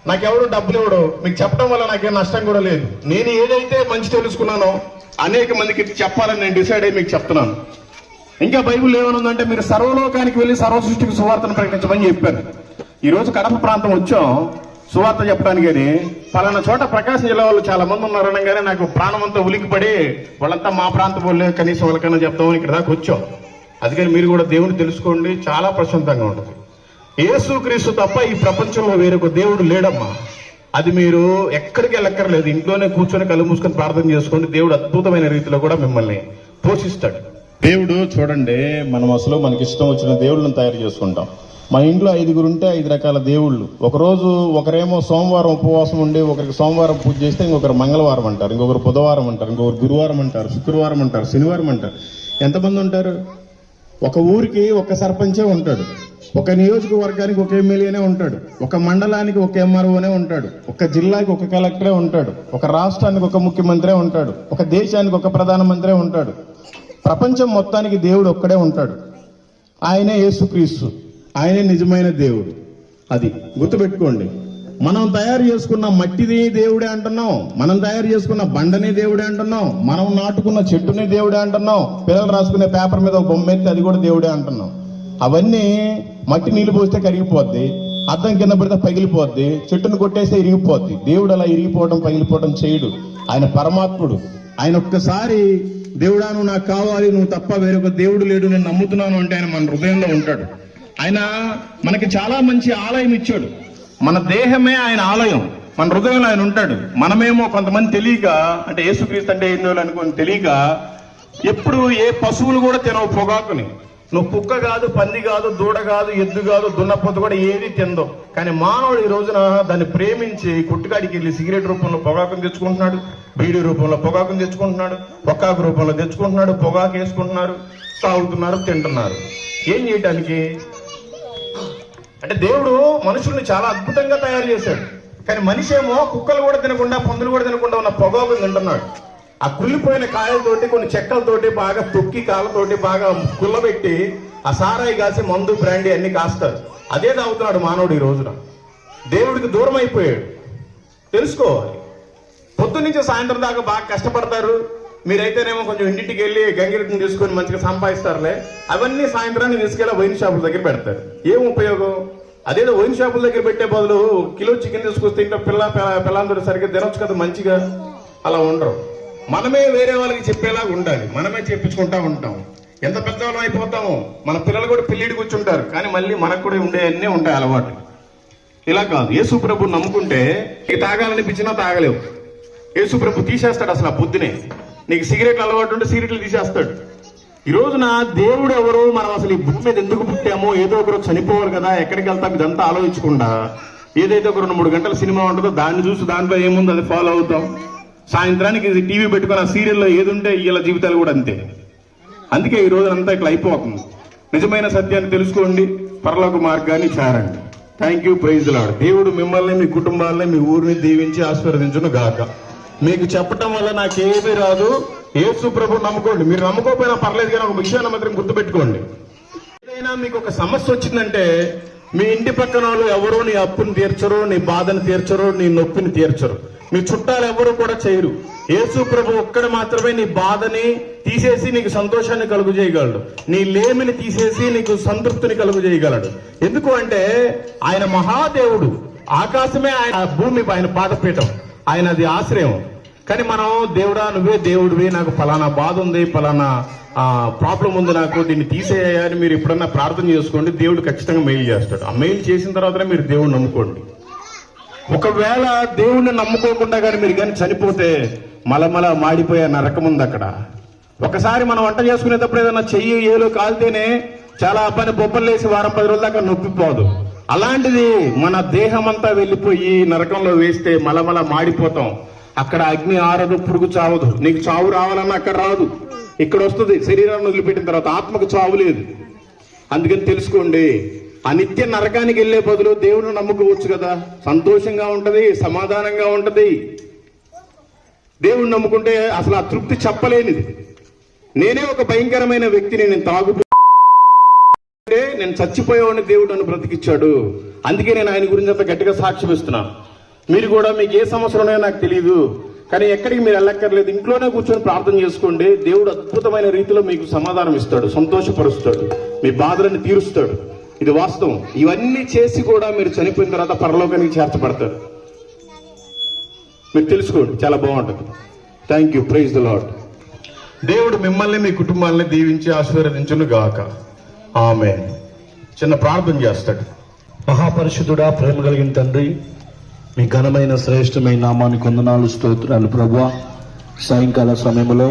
నాకెవరు డబ్బులు ఇవ్వడు, మీకు చెప్పడం వల్ల నాకేం నష్టం కూడా లేదు. నేను ఏదైతే మంచి తెలుసుకున్నానో అనేక మందికి చెప్పాలని నేను డిసైడ్ అయ్యి మీకు చెప్తున్నాను. ఇంకా బైబిల్ ఏమనుందంటే మీరు సర్వలోకానికి వెళ్ళి సర్వ సృష్టికి సువార్తను ప్రకటించమని చెప్పాను. ఈ రోజు కడప ప్రాంతం వచ్చాం సువార్త చెప్పడానికి. అని పలానా చోట ప్రకాశం జిల్లా వాళ్ళు చాలా మంది ఉన్నారు అనగానే నాకు ప్రాణం అంతా ఉలికిపడి వాళ్ళంతా మా ప్రాంతం వాళ్ళే, కనీసం వాళ్ళకన్నా చెప్తామని ఇక్కడ దాకా వచ్చాం. అందుకని మీరు కూడా దేవుని తెలుసుకోండి, చాలా ప్రశాంతంగా ఉంటుంది. యేసుక్రీస్తు తప్ప ఈ ప్రపంచంలో వేరొక దేవుడు లేడమ్మా. అది మీరు ఎక్కడికి వెళ్ళక్కర్లేదు, ఇంట్లోనే కూర్చొని కళ్ళు మూసుకొని ప్రార్థన చేసుకోండి. దేవుడు అద్భుతమైన రీతిలో కూడా మిమ్మల్ని పోషిస్తాడు. దేవుడు చూడండి, మనం అసలు మనకి ఇష్టం వచ్చిన దేవుళ్ళని తయారు చేసుకుంటాం. మన ఇంట్లో 5 ఉంటే 5 రకాల దేవుళ్ళు. ఒకరోజు ఒకరేమో సోమవారం ఉపవాసం ఉండి ఒకరికి సోమవారం పూజ చేస్తే ఇంకొకరు మంగళవారం అంటారు, ఇంకొకరు బుధవారం అంటారు, ఇంకొకరు గురువారం అంటారు, శుక్రవారం అంటారు, శనివారం అంటారు. ఎంతమంది ఉంటారు? ఒక ఊరికి ఒక సర్పంచే ఉంటాడు, ఒక నియోజకవర్గానికి ఒక ఎమ్మెల్యేనే ఉంటాడు, ఒక మండలానికి ఒక ఎంఆర్ఓనే ఉంటాడు, ఒక జిల్లాకి ఒక కలెక్టరే ఉంటాడు, ఒక రాష్ట్రానికి ఒక ముఖ్యమంత్రి ఉంటాడు, ఒక దేశానికి ఒక ప్రధానమంత్రి ఉంటాడు. ప్రపంచం మొత్తానికి దేవుడు ఒక్కడే ఉంటాడు. ఆయనే యేసుక్రీస్తు, ఆయనే నిజమైన దేవుడు. అది గుర్తుపెట్టుకోండి. మనం తయారు చేసుకున్న మట్టిని దేవుడే అంటున్నాం, మనం తయారు చేసుకున్న బండని దేవుడే అంటున్నాం, మనం నాటుకున్న చెట్టుని దేవుడే అంటున్నాం, పిల్లలు రాసుకునే పేపర్ మీద ఒక బొమ్మ ఎత్తి అది కూడా దేవుడే అంటున్నాం. అవన్నీ మట్టి నీళ్లు పోస్తే కరిగిపోద్ది, అద్దం కింద పడితే పగిలిపోద్ది, చెట్టును కొట్టేస్తే ఇరిగిపోద్ది. దేవుడు అలా ఇరిగిపోవడం పగిలిపోవడం చేయడు. ఆయన పరమాత్ముడు. ఆయన ఒక్కసారి దేవుడా నువ్వు నాకు కావాలి, నువ్వు తప్ప వేరొక దేవుడు లేడు, నేను నమ్ముతున్నాను అంటే ఆయన మన హృదయంలో ఉంటాడు. ఆయన మనకి చాలా మంచి ఆలయం ఇచ్చాడు. మన దేహమే ఆయన ఆలయం, మన హృదయంలో ఆయన ఉంటాడు. మనమేమో కొంతమంది తెలియక, అంటే యేసుక్రీస్తు అంటే ఏందో అనుకుని తెలియక ఎప్పుడు ఏ పశువులు కూడా తినవు పొగాకుని. నువ్వు కుక్క కాదు, పంది కాదు, దూడ కాదు, ఎద్దు కాదు, దున్నపోతు కూడా ఏది తిందో. కానీ మానవుడు ఈ రోజున దాన్ని ప్రేమించి కొట్టుకాడికి వెళ్ళి సిగరెట్ రూపంలో పొగాకుని తెచ్చుకుంటున్నాడు, బీడీ రూపంలో పొగాకుని తెచ్చుకుంటున్నాడు, పొగాకు రూపంలో తెచ్చుకుంటున్నాడు, పొగాకు వేసుకుంటున్నారు, తాగుతున్నారు, తింటున్నారు. ఏం చేయటానికి? అంటే దేవుడు మనుషుల్ని చాలా అద్భుతంగా తయారు చేశాడు. కానీ మనిషి ఏమో కుక్కలు కూడా తినకుండా, పందులు కూడా తినకుండా ఉన్న పొగాకు తింటున్నాడు. ఆ కుళ్ళిపోయిన కాయలతోటి, కొన్ని చెక్కలతోటి బాగా తొక్కి కాళ్ళతోటి బాగా కుళ్ళబెట్టి ఆ సారాయి కాసి మందు, బ్రాండీ అన్ని కాస్తారు. అదే తాగుతున్నాడు మానవుడు ఈ రోజున. దేవుడికి దూరం అయిపోయాడు. తెలుసుకోవాలి. పొద్దు నుంచి సాయంత్రం దాకా బాగా కష్టపడతారు. మీరైతేనేమో కొంచెం ఇంటికి వెళ్ళి గంగిరెడ్డిని తీసుకొని మంచిగా సంపాదిస్తారులే. అవన్నీ సాయంత్రాన్ని తీసుకెళ్ళి వైన్ షాపుల దగ్గర పెడతారు. ఏం ఉపయోగం? అదేదో వైన్ షాపుల దగ్గర పెట్టే బదులు కిలో చికెన్ తీసుకొస్తే ఇంట్లో పిల్లలందరూ సరిగ్గా తినొచ్చు కదా మంచిగా. అలా ఉండరు. మనమే వేరే వాళ్ళకి చెప్పేలాగా ఉండాలి. మనమే చెప్పించుకుంటా ఉంటాం. ఎంత పెద్దవాళ్ళం అయిపోతామో మన పిల్లలు కూడా పెళ్లిడి కూర్చుంటారు, కానీ మళ్ళీ మనకు కూడా ఉండే అన్నీ ఉంటాయి అలవాటు. ఇలా కాదు. యేసు ప్రభు నమ్ముకుంటే నీకు తాగాలనిపించినా తాగలేవు. యేసు ప్రభు తీసేస్తాడు అసలు ఆ బుద్ధిని. నీకు సిగరెట్లు అలవాటు ఉంటే సిగరెట్లు తీసేస్తాడు. ఈ రోజున దేవుడు ఎవరు, మనం అసలు ఈ భూమి మీద ఎందుకు పుట్టామో, ఏదో ఒకరు చనిపోవాలి కదా, ఎక్కడికి వెళ్తాం ఇదంతా ఆలోచించకుండా ఏదైతే ఒక 2-3 గంటల సినిమా ఉంటుందో దాన్ని చూసి దాంట్లో ఏముందో అది ఫాలో అవుతాం. సాయంత్రానికి టీవీ పెట్టుకుని ఆ సీరియల్లో ఏది ఉంటే వీళ్ళ జీవితాలు కూడా అంతే. అందుకే ఈ రోజునంతా ఇట్లా అయిపోతుంది. నిజమైన సత్యాన్ని తెలుసుకోండి, పరలోక మార్గాన్ని చేరండి. Thank you, praise the lord. దేవుడు మిమ్మల్ని, మీ కుటుంబాలని, మీ ఊరిని దీవించి ఆశీర్వదించును గాక. మీకు చెప్పటం వల్ల నాకేమీ రాదు. యేసు ప్రభు నమ్ముకోండి. మీరు నమ్ముకోకపోయినా పర్లేదు, కానీ ఒక విషయాన్ని మాత్రం గుర్తుపెట్టుకోండి. ఏదైనా మీకు ఒక సమస్య వచ్చిందంటే మీ ఇంటి పక్కన వాళ్ళు ఎవరో నీ అప్పుని తీర్చరు, నీ బాధను తీర్చరు, నీ నొప్పిని తీర్చరు. మీ చుట్టాలు ఎవరు కూడా చేయరు. యేసు ప్రభు ఒక్కడ మాత్రమే నీ బాధని తీసేసి నీకు సంతోషాన్ని కలుగు చేయగలడు. నీ లేమిని తీసేసి నీకు సంతృప్తిని కలుగు చేయగలడు. ఎందుకు అంటే ఆయన మహాదేవుడు. ఆకాశమే ఆయన భూమి ఆయన పాదపీఠం, ఆయన అది ఆశ్రయం. కానీ మనం దేవుడా నువ్వే దేవుడివి, నాకు ఫలానా బాధ ఉంది, ఫలానా ప్రాబ్లం ఉంది, నాకు దీన్ని తీసేయాలని మీరు ఎప్పుడన్నా ప్రార్థన చేసుకోండి, దేవుడు ఖచ్చితంగా మెయిల్ చేస్తాడు. ఆ మెయిల్ చేసిన తర్వాతనే మీరు దేవుడిని నమ్ముకోండి. ఒకవేళ దేవుణ్ణి నమ్ముకోకుండా కానీ మీరు కానీ చనిపోతే మలమల మాడిపోయే నరకం ఉంది అక్కడ. ఒకసారి మనం వంట చేసుకునేటప్పుడు ఏదైనా చెయ్యి ఏలో కాలితేనే చాలా పని బొబ్బలేసి వారం 10 రోజుల దాకా నొప్పిపోదు. అలాంటిది మన దేహం అంతా వెళ్ళిపోయి నరకంలో వేస్తే మలమల మాడిపోతాం. అక్కడ అగ్ని ఆరదు, పురుగు చావదు. నీకు చావు రావాలన్నా అక్కడ రాదు, ఇక్కడ వస్తుంది. శరీరాన్ని వదిలిపెట్టిన తర్వాత ఆత్మకు చావు లేదు. అందుకని తెలుసుకోండి, ఆ నిత్య నరకానికి వెళ్లే బదులు దేవుడిని నమ్ముకోవచ్చు కదా, సంతోషంగా ఉంటది, సమాధానంగా ఉంటది. దేవుడిని నమ్ముకుంటే అసలు ఆ తృప్తి చెప్పలేనిది. నేనే ఒక భయంకరమైన వ్యక్తిని, నేను నేను చచ్చిపోయేవాడిని, దేవుడు నన్ను బ్రతికిచ్చాడు. అందుకే నేను ఆయన గురించి అంత గట్టిగా సాక్ష్యం ఇస్తున్నాను. మీరు కూడా మీకు ఏ సమస్యలు ఉన్నాయో నాకు తెలియదు, కానీ ఎక్కడికి మీరు వెళ్ళక్కర్లేదు, ఇంట్లోనే కూర్చొని ప్రార్థన చేసుకోండి. దేవుడు అద్భుతమైన రీతిలో మీకు సమాధానం ఇస్తాడు, సంతోషపరుస్తాడు, మీ బాధలను తీరుస్తాడు. ఇది వాస్తవం. ఇవన్నీ చేసి కూడా మీరు చనిపోయిన తర్వాత పరలోకానికి చేర్చబడతారు. మీరు తెలుసుకోండి, చాలా బాగుంటుంది. Thank you. Praise the lord. దేవుడు మిమ్మల్ని మీ కుటుంబాలని దీవించి ఆశీర్వదించును గాక. ఆమేన్. చిన్న ప్రార్థన చేస్తాడు. మహాపరిశుద్ధుడా, ప్రేమ కలిగిన తండ్రి, మీ ఘనమైన శ్రేష్టమైన నామానికి వందనాలు, స్తోత్రాలు ప్రభువా. సాయంకాల సమయంలో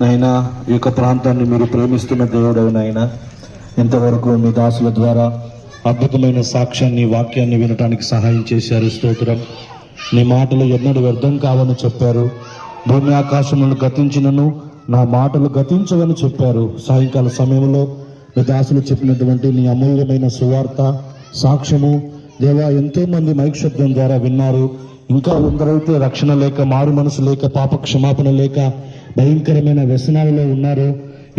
నైనా ఈ యొక్క ప్రాంతాన్ని మీరు ప్రేమిస్తున్న దేవుడవు నైనా, ఇంతవరకు మీ దాసుల ద్వారా అద్భుతమైన సాక్ష్యాన్ని, వాక్యాన్ని వినటానికి సహాయం చేశారు. స్తోత్రం. నీ మాటలు ఎన్నడూ వ్యర్థం కావని చెప్పారు. భూమి ఆకాశములను గతించినను నా మాటలు గతించవని చెప్పారు. సాయంకాల సమయంలో మీ దాసులు చెప్పినటువంటి నీ అమూల్యమైన సువార్త, సాక్ష్యము దేవా ఎంతో మంది మైక్ శబ్దం ద్వారా విన్నారు. ఇంకా ఎందరైతే రక్షణ లేక, మారు మనసు లేక, పాప క్షమాపణ లేక భయంకరమైన వ్యసనాలలో ఉన్నారు,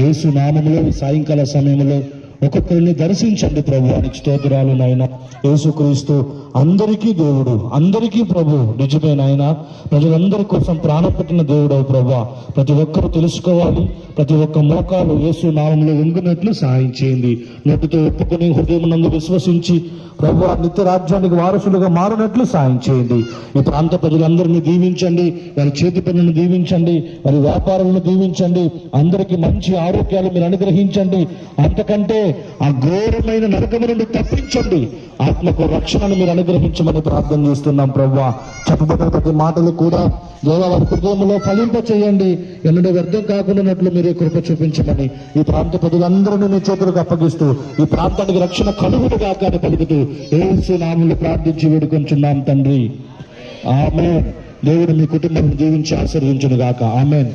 యేసు నామములో సాయంకాల సమయంలో ఒక్కొక్కరిని దర్శించండి ప్రభువానికి స్తోత్రాలు నాయన. యేసుక్రీస్తు అందరికీ దేవుడు, అందరికీ ప్రభు, నిజమే నాయన. ప్రజలందరి కోసం ప్రాణపెట్టిన దేవుడు ప్రభువా. ప్రతి ఒక్కరు తెలుసుకోవాలి, ప్రతి ఒక్క మోకాలు యేసు నామంలో వంగినట్లు సహాయం చేయండి. నోటితో ఒప్పుకొని హృదయమునందు విశ్వసించి ప్రభువా నిత్య రాజ్యానికి వారసులుగా మారినట్లు సహాయం చేయండి. ఈ ప్రాంత ప్రజలందరినీ దీవించండి, వారి చేతి పనులను దీవించండి, వారి వ్యాపారాలను దీవించండి. అందరికీ మంచి ఆరోగ్యాలు మీరు అనుగ్రహించండి. అంతకంటే ఆ ఘోరమైన నరకము నుండి తప్పించండి. ఆత్మకు రక్షణను మీరు అనుగ్రహించమని ప్రార్థన చేస్తున్నాం ప్రభువా. చెప్పబడిన ప్రతి మాటలు కూడా దేవా వారి హృదయంలో ఫలింప చేయండి. ఎన్నడూ వ్యర్థం కాకుండానట్లు మీరే కృప చూపించమని ఈ ప్రాంత ప్రజలందరినీ మీ చేతులకు అప్పగిస్తూ ఈ ప్రాంతానికి రక్షణ కలుగును గాక అని పలుకుతూ యేసు నామములో ప్రార్థించి వేడుకొంచున్నాం తండ్రి. ఆమేన్. దేవుడు మీ కుటుంబం దీవించి ఆశీర్వదించును గాక. ఆమేన్.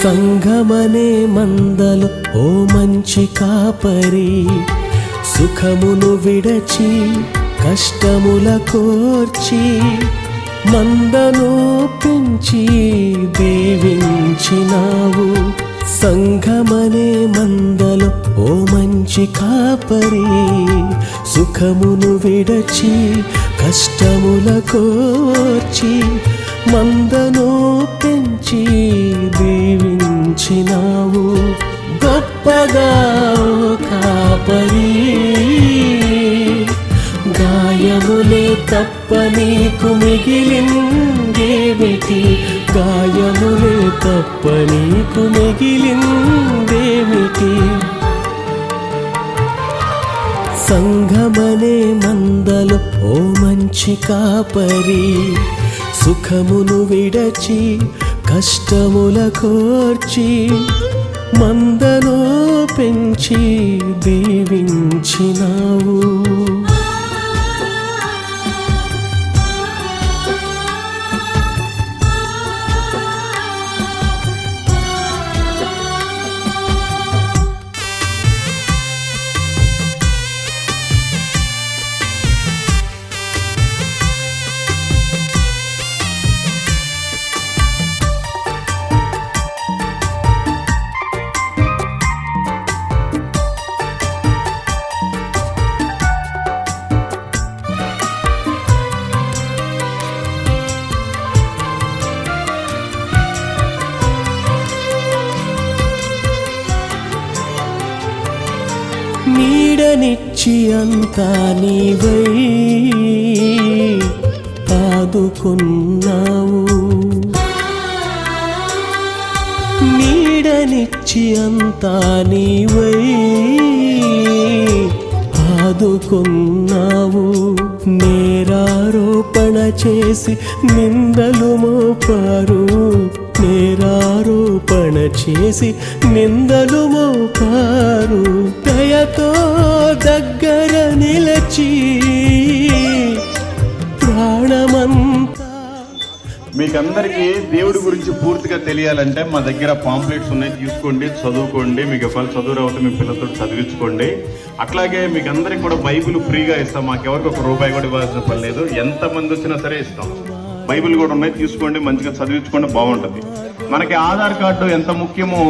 సంఘమనే మందలు ఓ మంచి కాపరి, సుఖమును విడచి కష్టముల కోర్చి మందను పెంచి దీవించినావు. సంఘమనే మందలు ఓ మంచి కాపరి, సుఖమును విడచి కష్టముల కోర్చి మందను పెంచి దీవించినావు. గొప్పగా కాపరి, గాయములే తప్ప నీకు మిగిలిందేమిటి, గాయములే తప్ప నీకు మిగిలిందేమిటి. సంఘమనే మందలు ఓ మంచి కాపరి, సుఖమును విడచి కష్టముల కోర్చి మందను పెంచి దీవించినావు. నీడనిచ్చి అంతా నీవై ఆదుకున్నావు, నీడనిచ్చి అంతా నీవై ఆదుకున్నావు. నేరారోపణ చేసి నిందలు మోపారు, నేరారోపణ చేసి నిందలు మోపారు. దయతో దగ్గర నిలచి ప్రాణమంతా. మీకందరికీ దేవుడి గురించి పూర్తిగా తెలియాలంటే మా దగ్గర పాంప్లెట్స్ ఉన్నాయి, తీసుకోండి, చదువుకోండి. మీకు ఒకవేళ చదువు రావుతే మీ పిల్లలతో చదివించుకోండి. అట్లాగే మీకు అందరికి కూడా బైబిల్ ఫ్రీగా ఇస్తాం, మాకెవరికి ₹1 కూడా ఇవ్వాల్సిన పని లేదు. ఎంతమంది వచ్చినా సరే ఇస్తాం. బైబిల్ కూడా ఉన్నాయి, తీసుకోండి, మంచిగా చదివించుకోండి, బాగుంటుంది. మనకి ఆధార్ కార్డు ఎంత ముఖ్యమో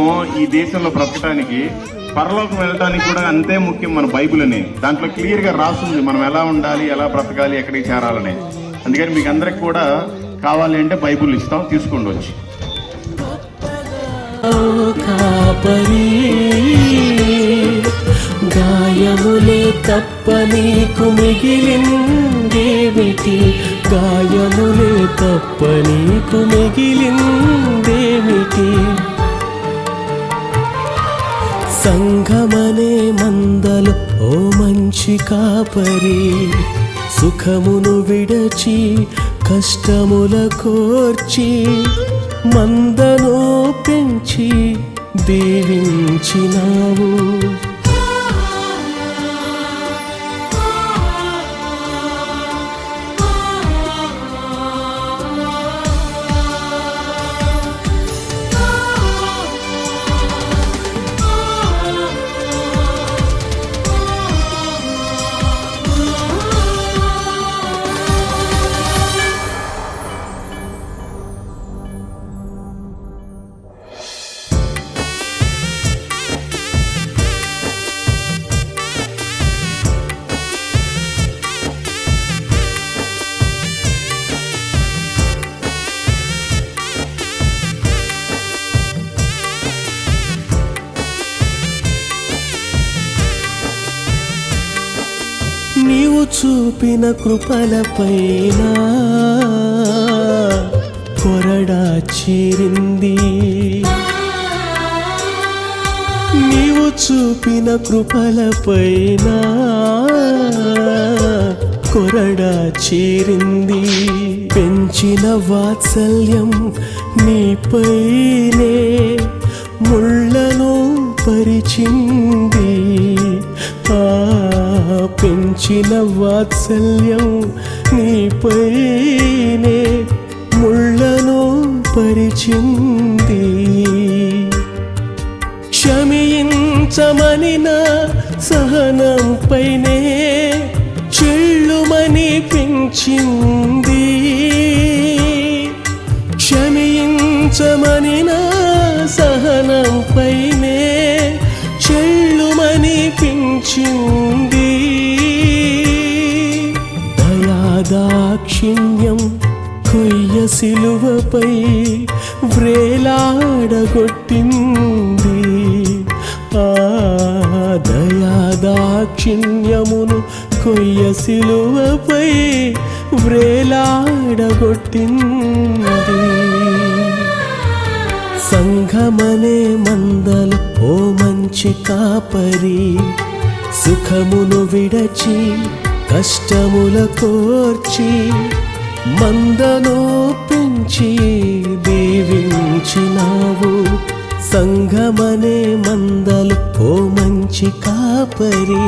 ఈ దేశంలో బ్రతకడానికి, పరలోకం వెళ్ళడానికి కూడా అంతే ముఖ్యం మన బైబిల్ అని. దాంట్లో క్లియర్గా రాస్తుంది మనం ఎలా ఉండాలి, ఎలా బ్రతకాలి, ఎక్కడికి చేరాలని. అందుకని మీకు అందరికి కూడా కావాలి అంటే బైబిల్ ఇస్తాం, తీసుకోండి వచ్చి. కాపరి గాయములే తప్ప నీకు మిగిలిందేమిటి, గాయములే తప్ప నీకు మిగిలిందేమిటి. సంఘమనే మందలు ఓ మంచి కాపరి, సుఖమును విడచి కష్టముల కోర్చి మందను పెంచి దీవించినావు. నీవు చూపిన కృపలపైన కొరడా చేరింది, నీవు చూపిన కృపలపైన కొరడా చేరింది. పెంచిన వాత్సల్యం నీపైనే ముళ్ళను పరిచింది, పెంచిన వాత్సల్యం నీపైనే ముళ్ళను పరిచింది. క్షమించమనిన సహనం పైనే చెళ్ళుమని పెంచింది, క్షమించమనిన సహనం పైనే చెళ్ళుమని పెంచింది. దయాదాక్షిణ్యం కొయ్య సిలువపై వ్రేలాడగొట్టింది, ఆ దయాదాక్షిణ్యమును కొయ్య సిలువపై వ్రేలాడగొట్టింది. సంఘమనే మందలు ఓ మంచి కాపరి, సుఖమును విడచి కష్టముల కోర్చి మందను పెంచి దీవించినావు. సంఘమనే మందలు ఓ మంచి కాపరి,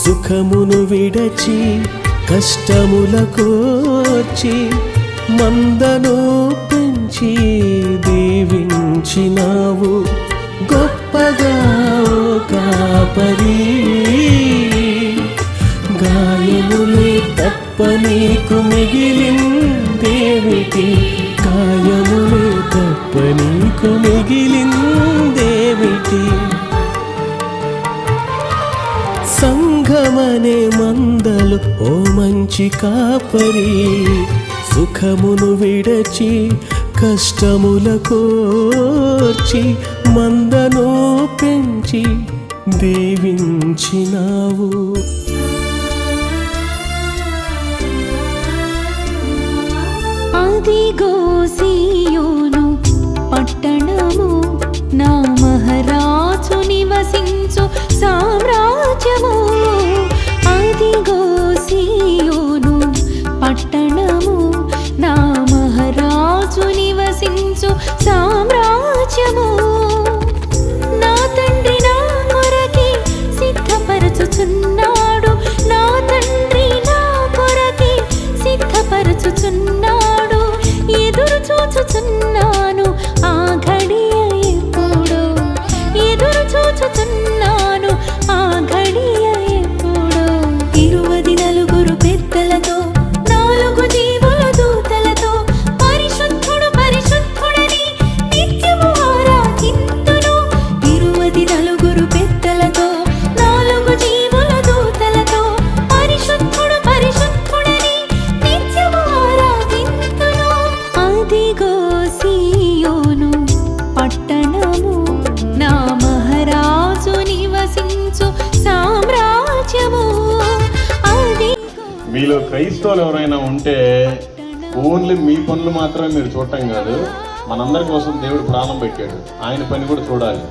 సుఖమును విడచి కష్టముల కోర్చి మందను పెంచి దీవించినావు. గొప్పగా ఓ కాపరి, గాయములే తప్ప నీకు మిగిలిందేమిటి, గాయములే తప్ప నీకు మిగిలిందేమిటి. సంఘమనే మందలు ఓ మంచి కాపరి, సుఖమును విడచి కష్టముల కోర్చి మందను పెంచి దీవించినావు. అదిగో సీయోను పట్టణము, నా మహారాజు నివసించు సామ్రాజ్యము. అదిగో సీయోను పట్టణము, నా మహారాజు నివసించు సామ్రాజ్యము. నా తండ్రి నా కొరకి సిద్ధపరచుచున్నాడు, నా తండ్రి నా కొరకి సిద్ధపరచుచున్నాడు. ఎదురు చూచుచున్నాను ఆ ఘడియ ఎప్పుడు, ఎదురు చూచుచున్నాను ఆ ఘడియ ఎప్పుడు. 24 పెద్దలతో 4 జీవుల దూతలతో పరిశుద్ధుడు పరిశుద్ధుడని నిత్యము ఆరాధింతును. 24 పెద్దలతో 4 జీవుల దూతలతో పరిశుద్ధుడు పరిశుద్ధుడని నిత్యము ఆరాధింతును. అదిగో సీయోను పట్టణము, నా మహారాజు నివసించు సామ్రాజ్యము. మీలో క్రైస్తవులు ఎవరైనా ఉంటే ఓన్లీ మీ పనులు మాత్రమే మీరు చూడటం కాదు, మనందరి కోసం దేవుడు ప్రాణం పెట్టాడు. ఆయన పని కూడా చూడాలి.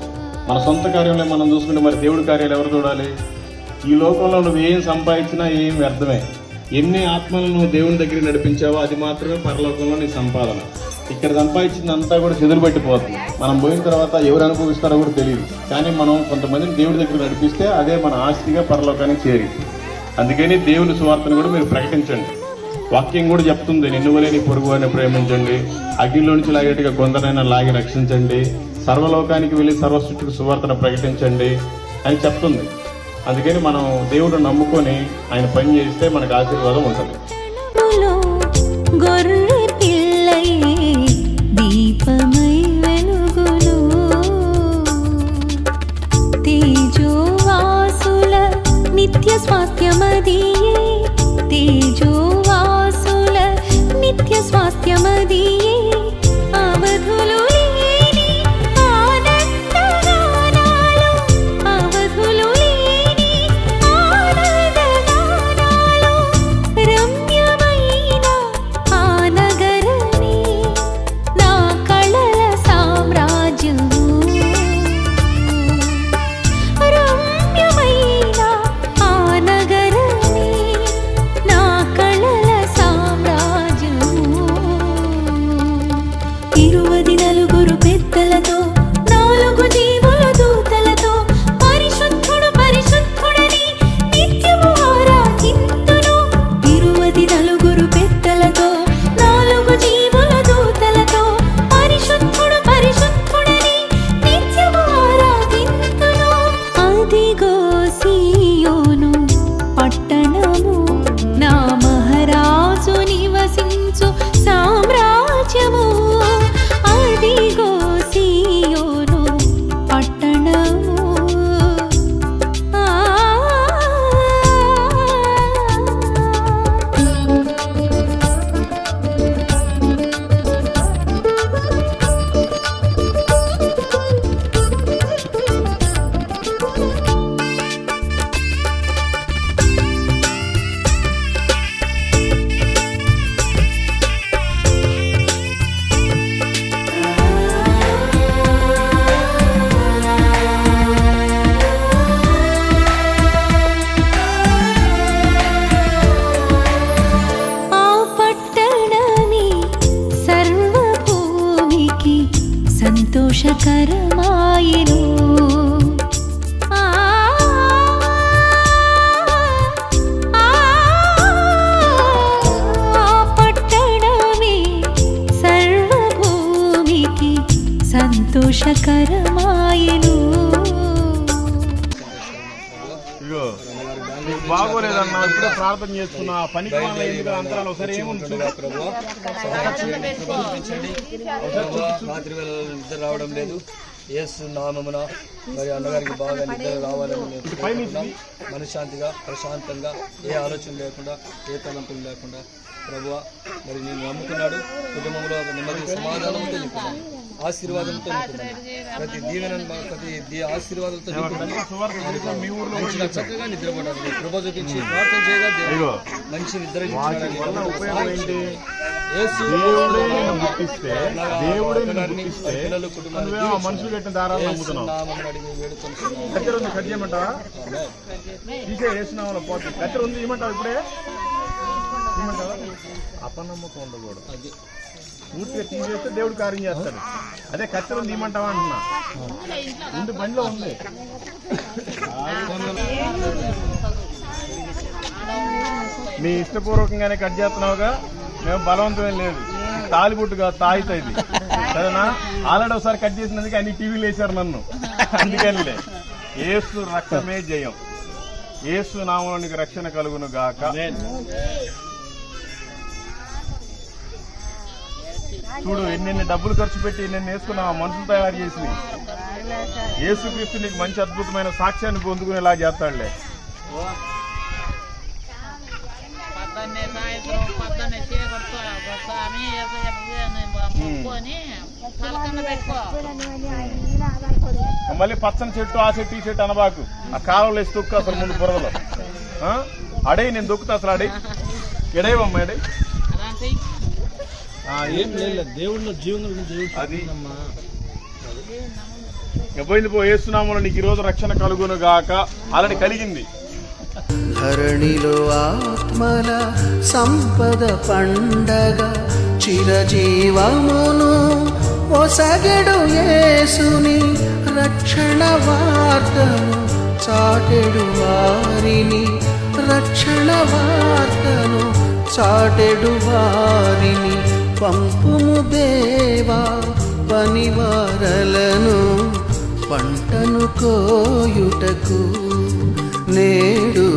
మన సొంత కార్యంలో మనం చూసుకుంటే మరి దేవుడి కార్యాలు ఎవరు చూడాలి? ఈ లోకంలో నువ్వు ఏం సంపాదించినా ఏం వ్యర్థమే. ఎన్ని ఆత్మలను నువ్వు దేవుని దగ్గర నడిపించావో అది మాత్రమే పరలోకంలో నీ సంపాదన. ఇక్కడ సంపాదించిందంతా కూడా చెదురు పెట్టిపోతుంది. మనం పోయిన తర్వాత ఎవరు అనుభవిస్తారో కూడా తెలియదు. కానీ మనం కొంతమందిని దేవుడి దగ్గర నడిపిస్తే అదే మన ఆస్తిగా పరలోకానికి చేరి. అందుకని దేవుని సువార్తను కూడా మీరు ప్రకటించండి. వాక్యం కూడా చెప్తుంది, నిన్ను వలె నీ పొరుగు వారిని ప్రేమించండి, అగ్నిలో నుంచి లాగేట్టుగా కొందరైనా లాగి రక్షించండి, సర్వలోకానికి వెళ్ళి సర్వసృష్టికి సువార్తను ప్రకటించండి అని చెప్తుంది. అందుకని మనం దేవుడు నమ్ముకొని ఆయన పని చేస్తే మనకు ఆశీర్వాదం ఉంటుంది. గొర్రె పిల్లై దీపమై వెలుగును, తేజోవాసుల నిత్య స్వాస్థ్యమదియే, తేజోవాసుల నిత్య స్వాస్థ్యమదియే. అవధులు లేని ఆనందగానాలు, అవధులు లేని ఆనందగానాలు. రమ్యమైన ఆ నగరమే నా కళల సామ్రాజ్యము, రమ్యమైన ఆ నగరమే నా కళల సామ్రాజ్యము. 24 పెద్దలతో 4 జీవుల దూతలతో పరిశుద్ధుడు పరిశుద్ధుడని నిత్యము ఆరాధింతును. 24 పెద్దలతో 4 జీవుల దూతలతో పరిశుద్ధుడు పరిశుద్ధుడని నిత్యము ఆరాధింతును. అదిగో సీయోను పట్టణము, నా మహారాజు నివసించు సామ్రాజ్యము. అదిగో సీయోను పట్టణము. ఆ పట్టణమే సర్వభూమికి సంతోషకరమాయెను. ఆ పట్టణమే సర్వభూమికి సంతోషకరమాయెను. ఇగో నీకు బాగోలేదన్నా, ఇప్పుడే ప్రార్థన చేసుకున్నా. పనికి వాళ్ళ ఎందుకు అంతరాలు ఒకసారి ఏముంది రాత్రి వేళ నిద్ర రావడం లేదు. యేసు నామమున మరి అన్నగారికి బాగా నిద్ర రావాలని మేము మనశ్శాంతిగా ప్రశాంతంగా ఏ ఆలోచన లేకుండా ఏ తలంపులు లేకుండా ప్రభువా మరి నేను నమ్ముకున్నాడు. కుటుంబంలో నెమ్మది సమాధానంతో నింపుతున్నాను. ఆశీర్వాదంతో నింపుమని. ప్రతి దీవెన ప్రతి ఆశీర్వాదంతో నింపుమని. మంచిగా చక్కగా నిద్రపోవడానికి కృప చూపించి ప్రార్థన చేయగా దేవుడు మంచి నిద్ర ఇచ్చాడని యేసు పిల్లలు కుటుంబాన్ని మనుషులు కట్టిన దారాలు నమ్ముతున్నావు. నామమున అడిగి వేడుకొనుచున్నాము. కత్తెర ఉంది, కట్ చేయమంటావా? తీసే వేసినామలో పోతే కత్తెర ఉంది, ఇవ్వమంటావు? ఇప్పుడే ఇవ్వమంటావా? అపనమ్మకం ఉండకూడదు. పూర్తిగా తీసేస్తే దేవుడు కార్యం చేస్తాడు. అదే కత్తెర ఉంది, ఇవ్వమంటావా అంటున్నా. ముందు బండిలో ఉంది. నీ ఇష్టపూర్వకంగానే కట్ చేస్తున్నావుగా, మేము బలవంతమే లేదు. తాలిబుట్టుగా తాయితది సరేనా? ఆల్రెడీ ఒకసారి కట్ చేసినందుకు అన్ని టీవీలు వేశారు నన్ను, అందుకనిలే. యేసు రక్తమే జయం. యేసు నామములో నీకు రక్షణ కలుగును గాక. చూడు ఎన్నెన్ని డబ్బులు ఖర్చు పెట్టి నిన్ను వేసుకున్నావు, మనుషులు తయారు చేసి. యేసుక్రీస్తు నీకు మంచి అద్భుతమైన సాక్ష్యాన్ని పొందుకునేలా చేస్తాడులే. మళ్ళీ పచ్చని చెట్టు ఆ చెట్టు ఈ చెట్టు అనబాకు. ఆ కాలంలో వేసి తొక్కు అసలు ముందు బురదలో. అడే నేను దొక్కుతా అసలు అడే ఎడేవమ్మా ఎడే ఏం లేదు, దేవుడిలో జీవనం అది పోయింది. పో యేసునామములో నీకు ఈరోజు రక్షణ కలుగును గాక. ఆల్రెడీ కలిగింది. ధరణిలో ఆత్మల సంపద పండగ చిరజీవమును ఒసగెడు యేసుని రక్షణ వార్తను చాటెడు వారిని, రక్షణ వార్తను చాటెడు వారిని. పంపుము దేవా పనివారలను పంటను కోయుటకు నేడు